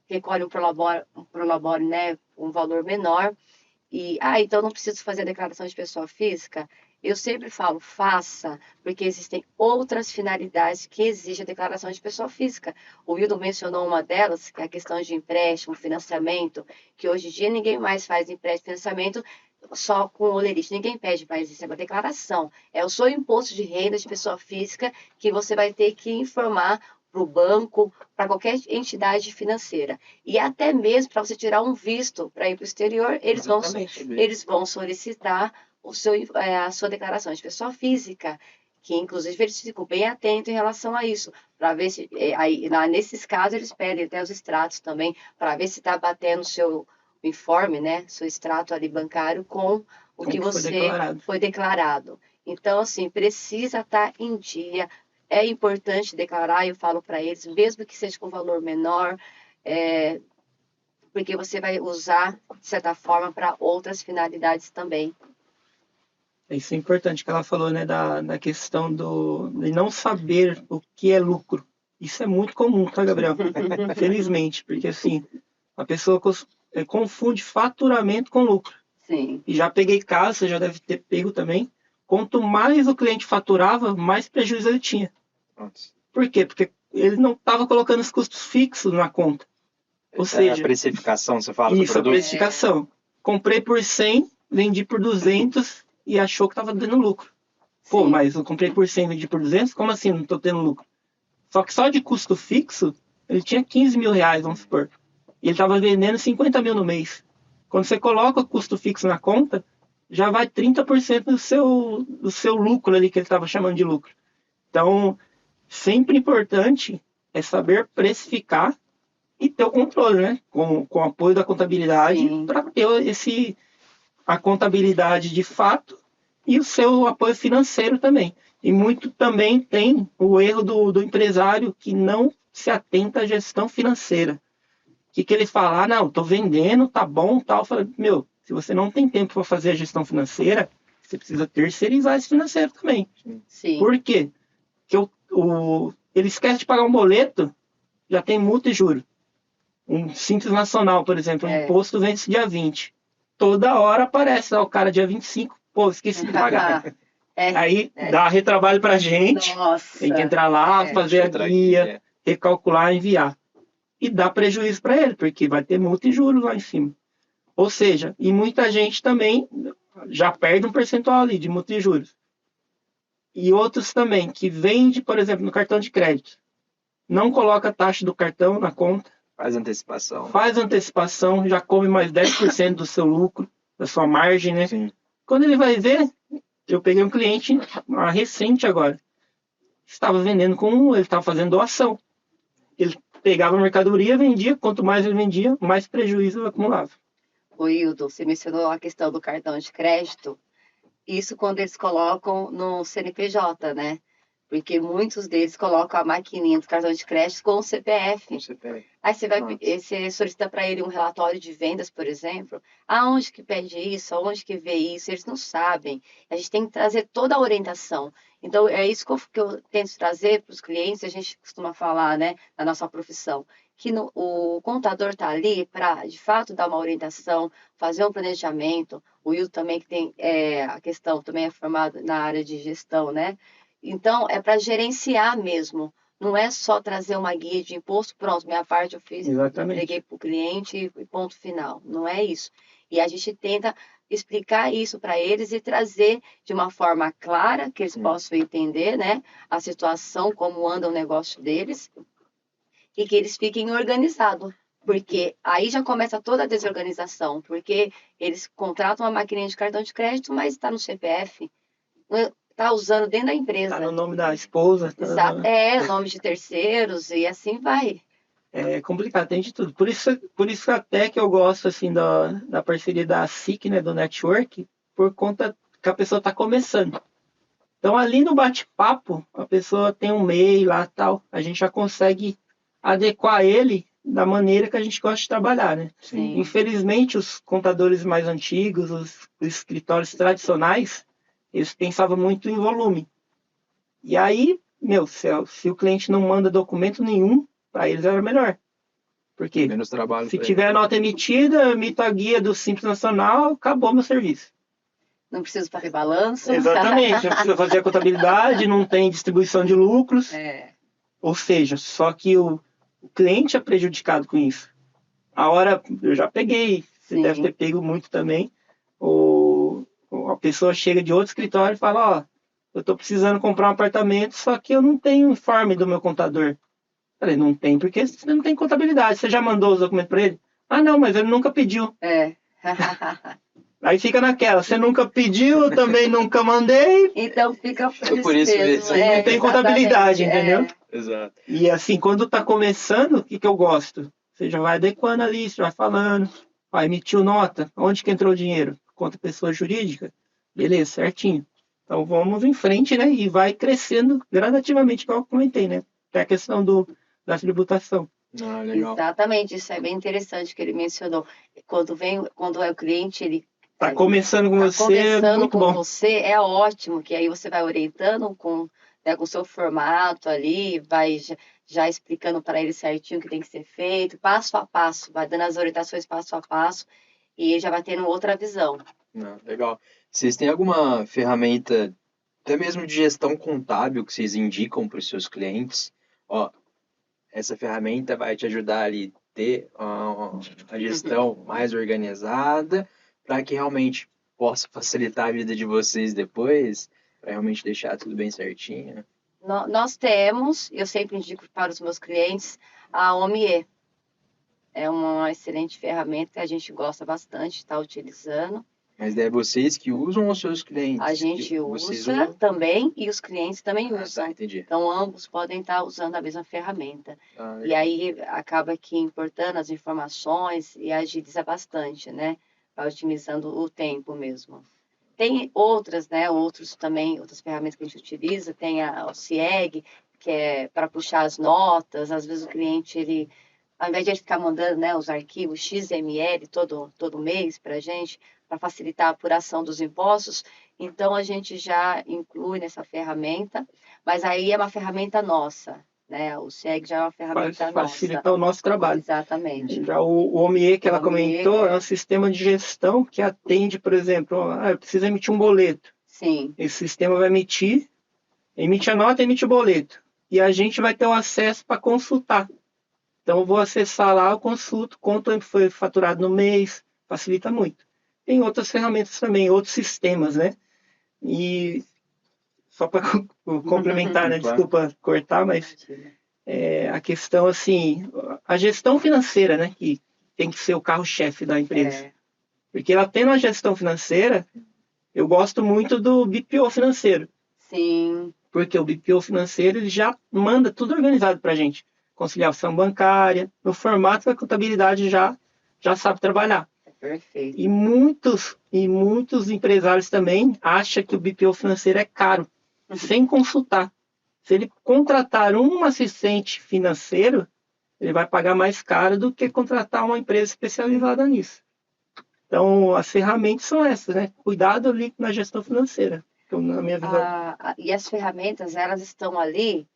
recolhem um prolabore, né, um valor menor, então não preciso fazer a declaração de pessoa física? Eu sempre falo, faça, porque existem outras finalidades que exigem a declaração de pessoa física. O Wildo mencionou uma delas, que é a questão de empréstimo, financiamento, que hoje em dia ninguém mais faz empréstimo, financiamento só com o olerite. Ninguém pede mais isso, é uma declaração. É o seu imposto de renda de pessoa física que você vai ter que informar para o banco, para qualquer entidade financeira. E até mesmo para você tirar um visto para ir para o exterior, eles vão solicitar a sua declaração de pessoa física, que inclusive eles ficam bem atentos em relação a isso, para ver se, nesses casos, eles pedem até os extratos também, para ver se está batendo o seu informe, né, seu extrato ali bancário com o que você foi declarado. Então, assim, precisa estar em dia. É importante declarar, eu falo para eles, mesmo que seja com valor menor, porque você vai usar, de certa forma, para outras finalidades também. Isso é importante que ela falou, né, da questão de não saber o que é lucro. Isso é muito comum, tá, Gabriel? Felizmente, porque assim, a pessoa confunde faturamento com lucro. Sim. E já peguei caso, você já deve ter pego também. Quanto mais o cliente faturava, mais prejuízo ele tinha. Nossa. Por quê? Porque ele não estava colocando os custos fixos na conta. Ou seja, a precificação, você fala isso, a precificação. Comprei por 100, vendi por 200 e achou que estava dando lucro. Pô, mas eu comprei por 100 e vendi por 200? Como assim não estou tendo lucro? Só que só de custo fixo, ele tinha 15 mil reais, vamos supor. E ele estava vendendo 50 mil no mês. Quando você coloca o custo fixo na conta, já vai 30% do seu lucro ali, que ele estava chamando de lucro. Então, sempre importante é saber precificar e ter o controle, né? Com o apoio da contabilidade, para ter a contabilidade de fato e o seu apoio financeiro também. E muito também tem o erro do empresário que não se atenta à gestão financeira. O que ele fala? Não, estou vendendo, tá bom, tal. Fala, se você não tem tempo para fazer a gestão financeira, você precisa terceirizar esse financeiro também. Sim. Por quê? Porque ele esquece de pagar um boleto, já tem multa e juro. Um Simples Nacional, por exemplo, o imposto vence dia 20. Toda hora aparece o cara dia 25, pô, esqueci de pagar. Aí dá retrabalho pra gente, Nossa. tem que entrar lá, fazer a guia, recalcular, enviar. E dá prejuízo para ele, porque vai ter multa e juros lá em cima. Ou seja, e muita gente também já perde um percentual ali de multa e juros. E outros também, que vende, por exemplo, no cartão de crédito. Não coloca a taxa do cartão na conta. Faz antecipação. Faz antecipação, já come mais 10% do seu lucro, da sua margem, né? Sim. Quando ele vai ver, eu peguei um cliente recente agora. Estava vendendo ele estava fazendo doação. Ele pegava a mercadoria, vendia, quanto mais ele vendia, mais prejuízo ele acumulava. O Hildo, você mencionou a questão do cartão de crédito. Isso quando eles colocam no CNPJ, né? Porque muitos deles colocam a maquininha do cartão de crédito com o CPF. Com CPF. Aí você solicita para ele um relatório de vendas, por exemplo. Aonde que pede isso? Aonde que vê isso? Eles não sabem. A gente tem que trazer toda a orientação. Então, é isso que eu tento trazer para os clientes. A gente costuma falar, né, na nossa profissão, que o contador está ali para, de fato, dar uma orientação, fazer um planejamento. O Will também, que tem a questão, também é formado na área de gestão, né? Então, é para gerenciar mesmo. Não é só trazer uma guia de imposto, pronto, minha parte eu fiz, entreguei para o cliente e ponto final. Não é isso. E a gente tenta explicar isso para eles e trazer de uma forma clara, que eles possam entender, né, a situação, como anda o negócio deles, e que eles fiquem organizados. Porque aí já começa toda a desorganização, porque eles contratam uma maquininha de cartão de crédito, mas está no CPF. Está usando dentro da empresa. Está no nome da esposa. Exato. Nome de terceiros e assim vai. É complicado, tem de tudo. Por isso até que eu gosto assim da parceria da SIC, né, do Network, por conta que a pessoa está começando. Então ali no bate-papo, a pessoa tem um MEI lá tal, a gente já consegue adequar ele da maneira que a gente gosta de trabalhar, né? Sim. Infelizmente, os contadores mais antigos, os escritórios tradicionais, eles pensavam muito em volume. E aí, meu céu, se o cliente não manda documento nenhum, para eles era melhor. Porque menos trabalho se tiver nota emitida, eu emito a guia do Simples Nacional, acabou meu serviço. Não preciso fazer balanço. Exatamente, não precisa fazer a contabilidade, não tem distribuição de lucros. Ou seja, só que o cliente é prejudicado com isso. A hora, eu já peguei, você deve ter pego muito também, a pessoa chega de outro escritório e fala, ó, eu estou precisando comprar um apartamento, só que eu não tenho informe do meu contador. Falei, não tem, porque você não tem contabilidade. Você já mandou os documentos para ele? Ah, não, mas ele nunca pediu. Aí fica naquela, você nunca pediu, eu também nunca mandei. Então fica por isso mesmo. Não tem contabilidade, entendeu? Exato. E assim, quando tá começando, o que eu gosto? Você já vai adequando ali, você vai falando. Ó, emitiu nota, onde que entrou o dinheiro? Conta pessoa jurídica? Beleza, certinho. Então vamos em frente, né? E vai crescendo gradativamente, como eu comentei, né? Até a questão da tributação. Legal. Exatamente, isso é bem interessante que ele mencionou. Quando é o cliente, ele tá começando com você, começando muito com bom. você, é ótimo, que aí você vai orientando com o seu formato ali, vai já explicando para ele certinho o que tem que ser feito, passo a passo, vai dando as orientações passo a passo, e ele já vai tendo outra visão. Legal. Vocês têm alguma ferramenta, até mesmo de gestão contábil, que vocês indicam para os seus clientes? Ó, essa ferramenta vai te ajudar ali a ter a gestão mais organizada, para que realmente possa facilitar a vida de vocês depois, para realmente deixar tudo bem certinho. Nós temos, eu sempre indico para os meus clientes, a OMIE. É uma excelente ferramenta que a gente gosta bastante, está utilizando. Mas é vocês que usam ou seus clientes? A gente usa também e os clientes também usam. Entendi. Então, ambos podem estar usando a mesma ferramenta. E aí acaba que importando as informações e agiliza bastante, né? Vai otimizando o tempo mesmo. Tem outras, né? Outras ferramentas que a gente utiliza. Tem o CIEG, que é para puxar as notas. Às vezes o cliente, ao invés de ele ficar mandando, né, os arquivos XML todo mês para a gente, para facilitar a apuração dos impostos, então a gente já inclui nessa ferramenta, mas aí é uma ferramenta nossa, né? O CIEG já é uma ferramenta nossa. Facilitar o nosso trabalho. Exatamente. Já o OMIE que ela comentou é um sistema de gestão que atende, por exemplo, eu preciso emitir um boleto. Sim. Esse sistema vai emite a nota, emite o boleto. E a gente vai ter o acesso para consultar. Então, eu vou acessar lá, eu consulto quanto foi faturado no mês, facilita muito. Tem outras ferramentas também, outros sistemas, né? E só para complementar, né? Claro. Desculpa cortar, mas a questão, assim, a gestão financeira, né? Que tem que ser o carro-chefe da empresa. É, Porque ela tendo a gestão financeira, eu gosto muito do BPO financeiro. sim, Porque o BPO financeiro ele já manda tudo organizado para a gente. Conciliação bancária, no formato que a contabilidade já sabe trabalhar. é perfeito. E muitos empresários também acham que o BPO financeiro é caro, sem consultar. Se ele contratar um assistente financeiro, ele vai pagar mais caro do que contratar uma empresa especializada nisso. Então, as ferramentas são essas, né? Cuidado ali na gestão financeira, na minha visão. E as ferramentas, elas estão ali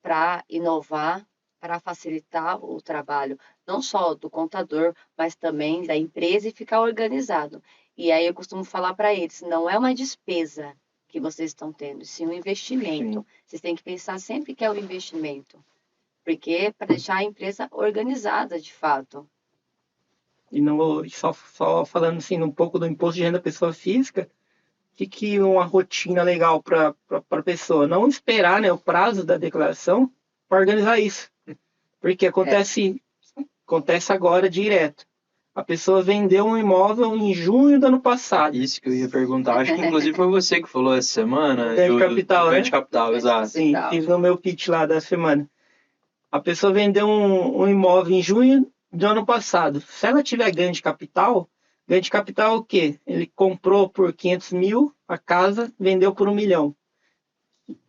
para inovar, para facilitar o trabalho, não só do contador, mas também da empresa e ficar organizado. E aí eu costumo falar para eles, não é uma despesa que vocês estão tendo, sim um investimento. Sim. Vocês têm que pensar sempre que é um investimento, porque é para deixar a empresa organizada de fato. E não, só falando assim um pouco do imposto de renda pessoa física, que uma rotina legal para a pessoa? Não esperar, né, o prazo da declaração para organizar isso. Porque acontece agora direto. A pessoa vendeu um imóvel em junho do ano passado. Isso que eu ia perguntar. Acho que inclusive foi você que falou essa semana. Ganho de capital, né? Ganho de capital, exato. Sim, fiz no meu pitch lá da semana. A pessoa vendeu um imóvel em junho do ano passado. Se ela tiver ganho de capital é o quê? Ele comprou por 500 mil a casa, vendeu por 1 milhão.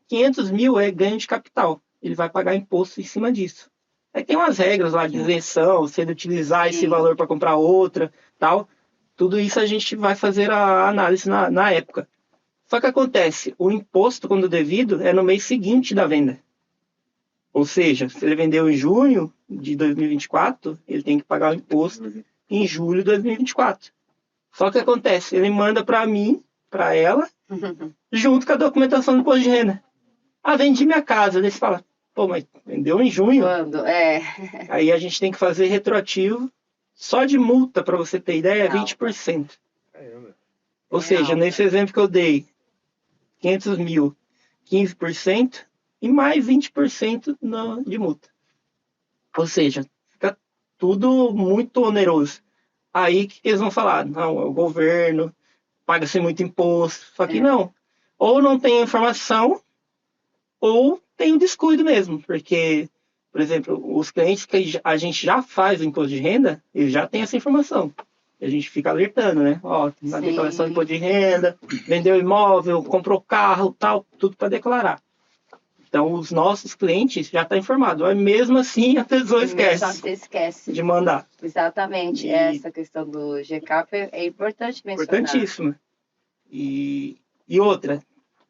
500 mil é ganho de capital. Ele vai pagar imposto em cima disso. Aí tem umas regras lá de isenção, se ele utilizar esse valor para comprar outra, tal. Tudo isso a gente vai fazer a análise na época. Só que acontece, o imposto, quando devido, é no mês seguinte da venda. Ou seja, se ele vendeu em junho de 2024, ele tem que pagar o imposto em julho de 2024. Só que acontece, ele manda para mim, para ela, junto com a documentação do imposto de renda. Ah, vendi minha casa. Eles falam, pô, mas vendeu em junho. Quando? Aí a gente tem que fazer retroativo. Só de multa, para você ter ideia, é 20%. Caramba. Ou seja, nesse exemplo que eu dei, 500 mil, 15% e mais 20% de multa. Ou seja, fica tudo muito oneroso. Aí que eles vão falar? Não, é o governo, paga-se muito imposto. Só que não. Ou não tem informação, ou tem o descuido mesmo. Porque, por exemplo, os clientes que a gente já faz o imposto de renda, eles já têm essa informação. A gente fica alertando, né? Ó, na declaração de imposto de renda, vendeu imóvel, comprou carro, tal, tudo para declarar. Então, os nossos clientes já estão informados. Mas mesmo assim, a pessoa esquece de mandar. Exatamente. Essa questão do GCAP é importante mencionar. Importantíssima. E outra,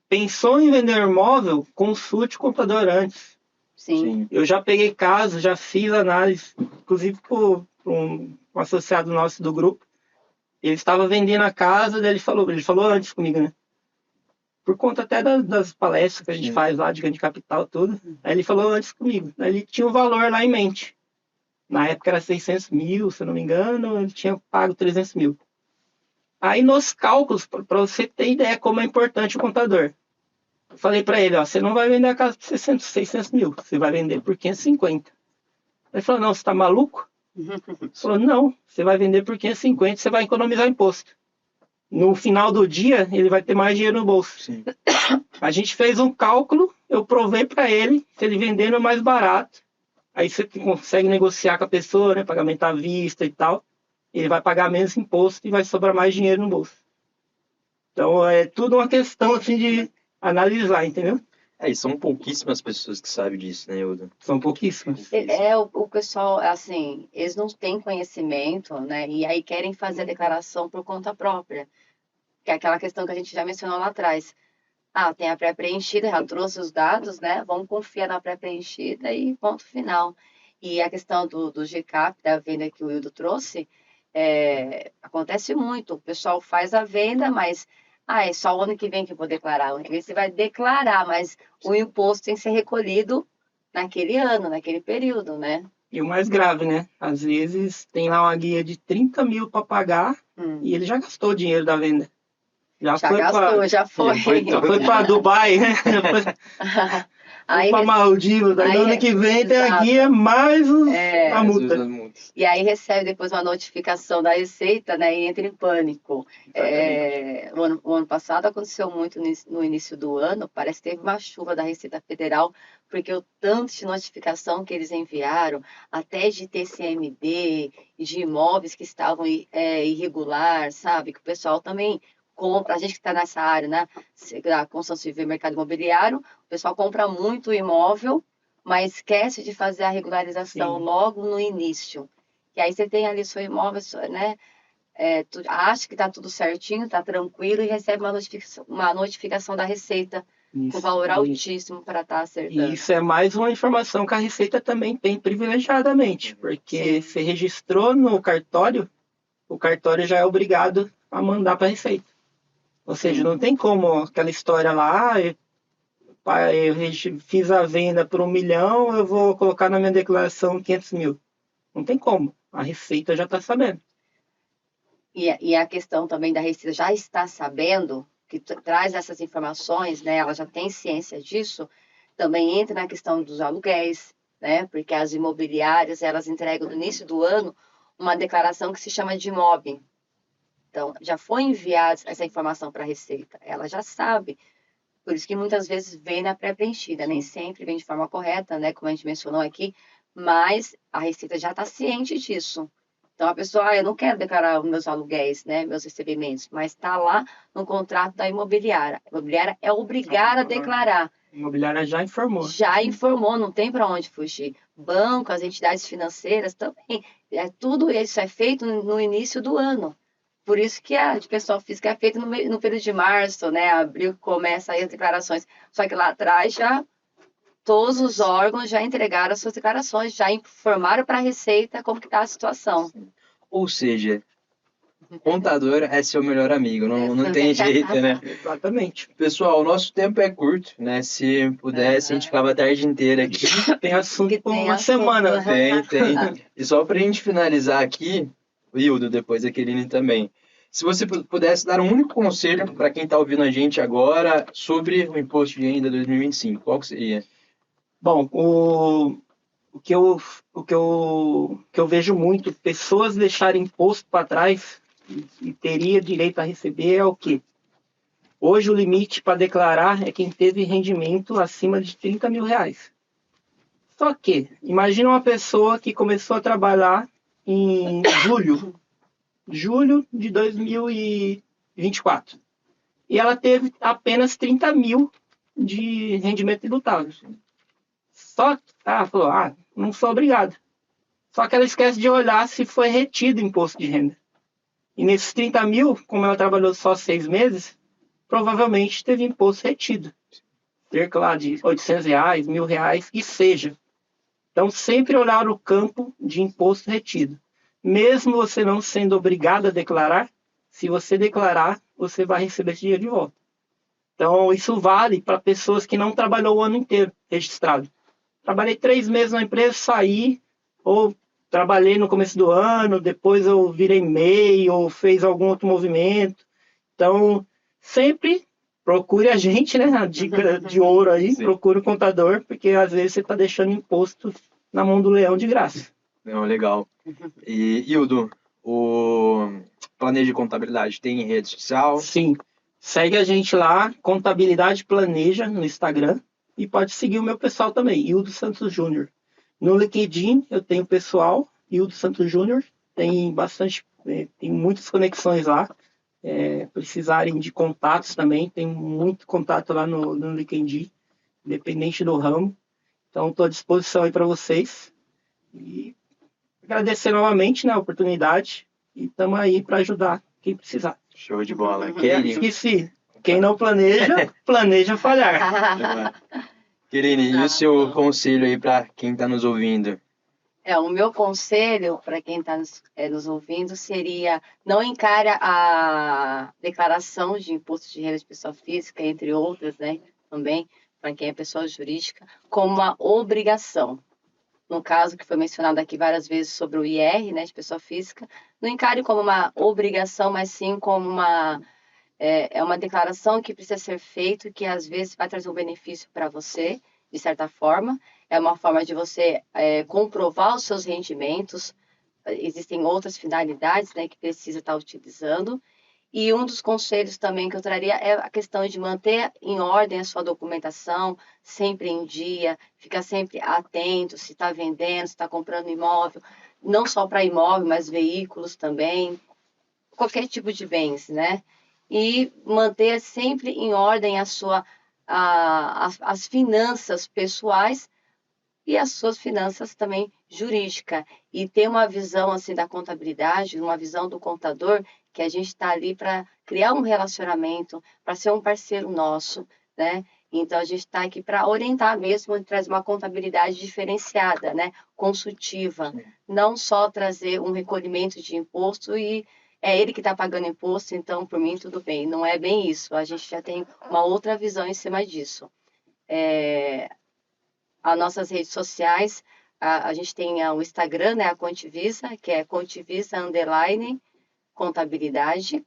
pensou em vender um imóvel, consulte o contador antes. Sim. Eu já peguei casos, já fiz análise, inclusive por um associado nosso do grupo. Ele estava vendendo a casa, daí ele falou antes comigo, né? Por conta até das palestras que a gente faz lá de ganho de capital, tudo. Aí ele falou antes comigo. Aí ele tinha um valor lá em mente. Na época era 600 mil, se eu não me engano, ele tinha pago 300 mil. Aí nos cálculos, para você ter ideia como é importante o contador, eu falei para ele, ó, você não vai vender a casa por 600 mil, você vai vender por 550. Ele falou, não, você está maluco? Ele falou, não, você vai vender por 550, você vai economizar imposto. No final do dia, ele vai ter mais dinheiro no bolso. Sim. A gente fez um cálculo, eu provei para ele, se ele vendendo é mais barato, aí você consegue negociar com a pessoa, né, pagamento à vista e tal, ele vai pagar menos imposto e vai sobrar mais dinheiro no bolso. Então, é tudo uma questão assim de analisar, entendeu? E são pouquíssimas pessoas que sabem disso, né, Euda? São pouquíssimas. O pessoal, assim, eles não têm conhecimento, né? E aí querem fazer a declaração por conta própria. Que é aquela questão que a gente já mencionou lá atrás. Ah, tem a pré-preenchida, já trouxe os dados, né? Vamos confiar na pré-preenchida e ponto final. E a questão do GCAP, da venda que o Wildo trouxe, acontece muito. O pessoal faz a venda, mas é só o ano que vem que eu vou declarar. O ano que vem você vai declarar, mas o imposto tem que ser recolhido naquele ano, naquele período, né? E o mais grave, né? Às vezes tem lá uma guia de 30 mil para pagar e ele já gastou o dinheiro da venda. Já gastou, já foi. Foi para Dubai, né? Foi para Maldivas. Daí no ano que vem tem a guia mais a multa. E aí recebe depois uma notificação da Receita, né? E entra em pânico. O ano passado aconteceu muito no início do ano. Parece que teve uma chuva da Receita Federal, porque o tanto de notificação que eles enviaram, até de TCMD, de imóveis que estavam irregular, sabe? Que o pessoal também compra, a gente que está nessa área, né, da construção civil e mercado imobiliário, o pessoal compra muito imóvel, mas esquece de fazer a regularização logo no início. E aí você tem ali seu imóvel, né, acha que está tudo certinho, está tranquilo, e recebe uma notificação da Receita com valor altíssimo para estar acertando. E isso é mais uma informação que a Receita também tem privilegiadamente, porque se registrou no cartório, o cartório já é obrigado a mandar para a Receita. Ou seja, não tem como aquela história lá, eu fiz a venda por 1 milhão, eu vou colocar na minha declaração 500 mil. Não tem como. A Receita já está sabendo. E a questão também da Receita já está sabendo, que traz essas informações, né? Ela já tem ciência disso, também entra na questão dos aluguéis, né? Porque as imobiliárias, elas entregam no início do ano uma declaração que se chama de IMOB. Então, já foi enviada essa informação para a Receita, ela já sabe. Por isso que muitas vezes vem na pré-preenchida, nem sempre vem de forma correta, né? Como a gente mencionou aqui, mas a Receita já está ciente disso. Então, a pessoa, eu não quero declarar meus aluguéis, né? Meus recebimentos, mas está lá no contrato da imobiliária. A imobiliária é obrigada a declarar. A imobiliária já informou. Já informou, não tem para onde fugir. Banco, as entidades financeiras também. Tudo isso é feito no início do ano. Por isso que a de pessoa física é feita no período de março, né? Abril começa aí as declarações. Só que lá atrás já todos os órgãos já entregaram as suas declarações, já informaram para a Receita como que está a situação. Ou seja, contador é seu melhor amigo, não tem jeito, né? Exatamente. Pessoal, o nosso tempo é curto, né? Se pudesse, a gente ficava a tarde inteira aqui. Tem assunto por uma semana. Tem. E só para a gente finalizar aqui, o Hildo, depois a Queline também. Se você pudesse dar um único conselho para quem está ouvindo a gente agora sobre o Imposto de Renda 2025, qual que seria? Bom, o que eu vejo muito, pessoas deixarem imposto para trás e teria direito a receber é o quê? Hoje o limite para declarar é quem teve rendimento acima de 30 mil reais. Só que, imagina uma pessoa que começou a trabalhar em julho de 2024. E ela teve apenas 30 mil de rendimento tributável. Só que ela falou, não sou obrigado. Só que ela esquece de olhar se foi retido o imposto de renda. E nesses 30 mil, como ela trabalhou só 6 meses, provavelmente teve imposto retido. Cerca lá de R$800, R$1.000, que seja. Então, sempre olhar o campo de imposto retido. Mesmo você não sendo obrigado a declarar, se você declarar, você vai receber esse dinheiro de volta. Então, isso vale para pessoas que não trabalhou o ano inteiro registrado. Trabalhei 3 meses na empresa, saí, ou trabalhei no começo do ano, depois eu virei MEI, ou fez algum outro movimento. Então, sempre procure a gente, né? A dica de ouro aí, procure o contador, porque às vezes você está deixando imposto na mão do leão de graça. Não, legal. E, Hildo, o Planeja Contabilidade tem rede social? Sim. Segue a gente lá, Contabilidade Planeja, no Instagram. E pode seguir o meu pessoal também, Hildo Santos Júnior. No LinkedIn, eu tenho o pessoal, Hildo Santos Júnior. Tem muitas conexões lá. Precisarem de contatos também, tem muito contato lá no LinkedIn, independente do ramo. Então, estou à disposição aí para vocês. E agradecer novamente, né, a oportunidade. E estamos aí para ajudar quem precisar. Show de bola. Esqueci. Quem não planeja, planeja falhar. Querine, e o seu conselho aí para quem está nos ouvindo? O meu conselho para quem está nos ouvindo seria não encare a declaração de imposto de renda de pessoa física, entre outras, né, também, para quem é pessoa jurídica, como uma obrigação. No caso que foi mencionado aqui várias vezes sobre o IR, né, de pessoa física, não encare como uma obrigação, mas sim como uma declaração que precisa ser feita, que às vezes vai trazer um benefício para você, de certa forma. É uma forma de você comprovar os seus rendimentos. Existem outras finalidades, né, que precisa estar utilizando. E um dos conselhos também que eu traria é a questão de manter em ordem a sua documentação, sempre em dia, ficar sempre atento se está vendendo, se está comprando imóvel, não só para imóvel, mas veículos também, qualquer tipo de bens, né? E manter sempre em ordem as finanças pessoais e as suas finanças também jurídicas. E ter uma visão assim da contabilidade, uma visão do contador, que a gente está ali para criar um relacionamento, para ser um parceiro nosso, né? Então, a gente está aqui para orientar mesmo e trazer uma contabilidade diferenciada, né? Consultiva. Não só trazer um recolhimento de imposto e é ele que está pagando imposto, então, por mim, tudo bem. Não é bem isso. A gente já tem uma outra visão em cima disso. As nossas redes sociais, a gente tem o Instagram, né? A Contivisa, que é Contivisa_contabilidade,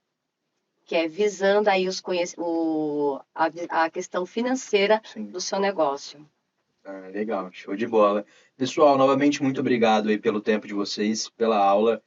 que é visando aí a questão financeira Sim. do seu negócio. Legal, show de bola. Pessoal, novamente, muito obrigado aí pelo tempo de vocês, pela aula.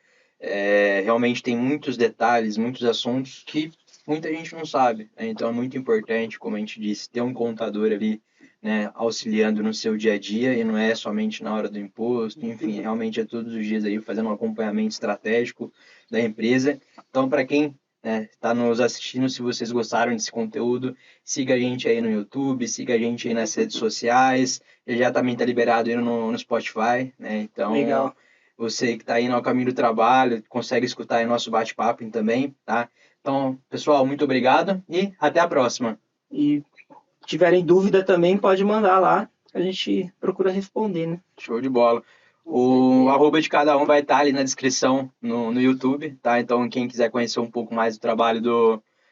Realmente tem muitos detalhes, muitos assuntos que muita gente não sabe, né? Então é muito importante, como a gente disse, ter um contador ali, né, auxiliando no seu dia a dia e não é somente na hora do imposto, enfim, realmente é todos os dias aí fazendo um acompanhamento estratégico da empresa. Então, para quem está nos assistindo, se vocês gostaram desse conteúdo, siga a gente aí no YouTube, siga a gente aí nas redes sociais, ele já também está liberado aí no Spotify, né? Então, Legal. você que está aí no caminho do trabalho, consegue escutar aí nosso bate-papo também, tá? Então, pessoal, muito obrigado e até a próxima. E tiverem dúvida também, pode mandar lá, a gente procura responder, né? Show de bola. O arroba de cada um vai estar ali na descrição no YouTube, tá? Então, quem quiser conhecer um pouco mais do trabalho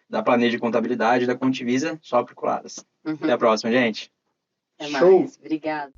da Planeja Contabilidade, da Contivisa, só procurar. Até a próxima, gente. Até Show! mais. Obrigada.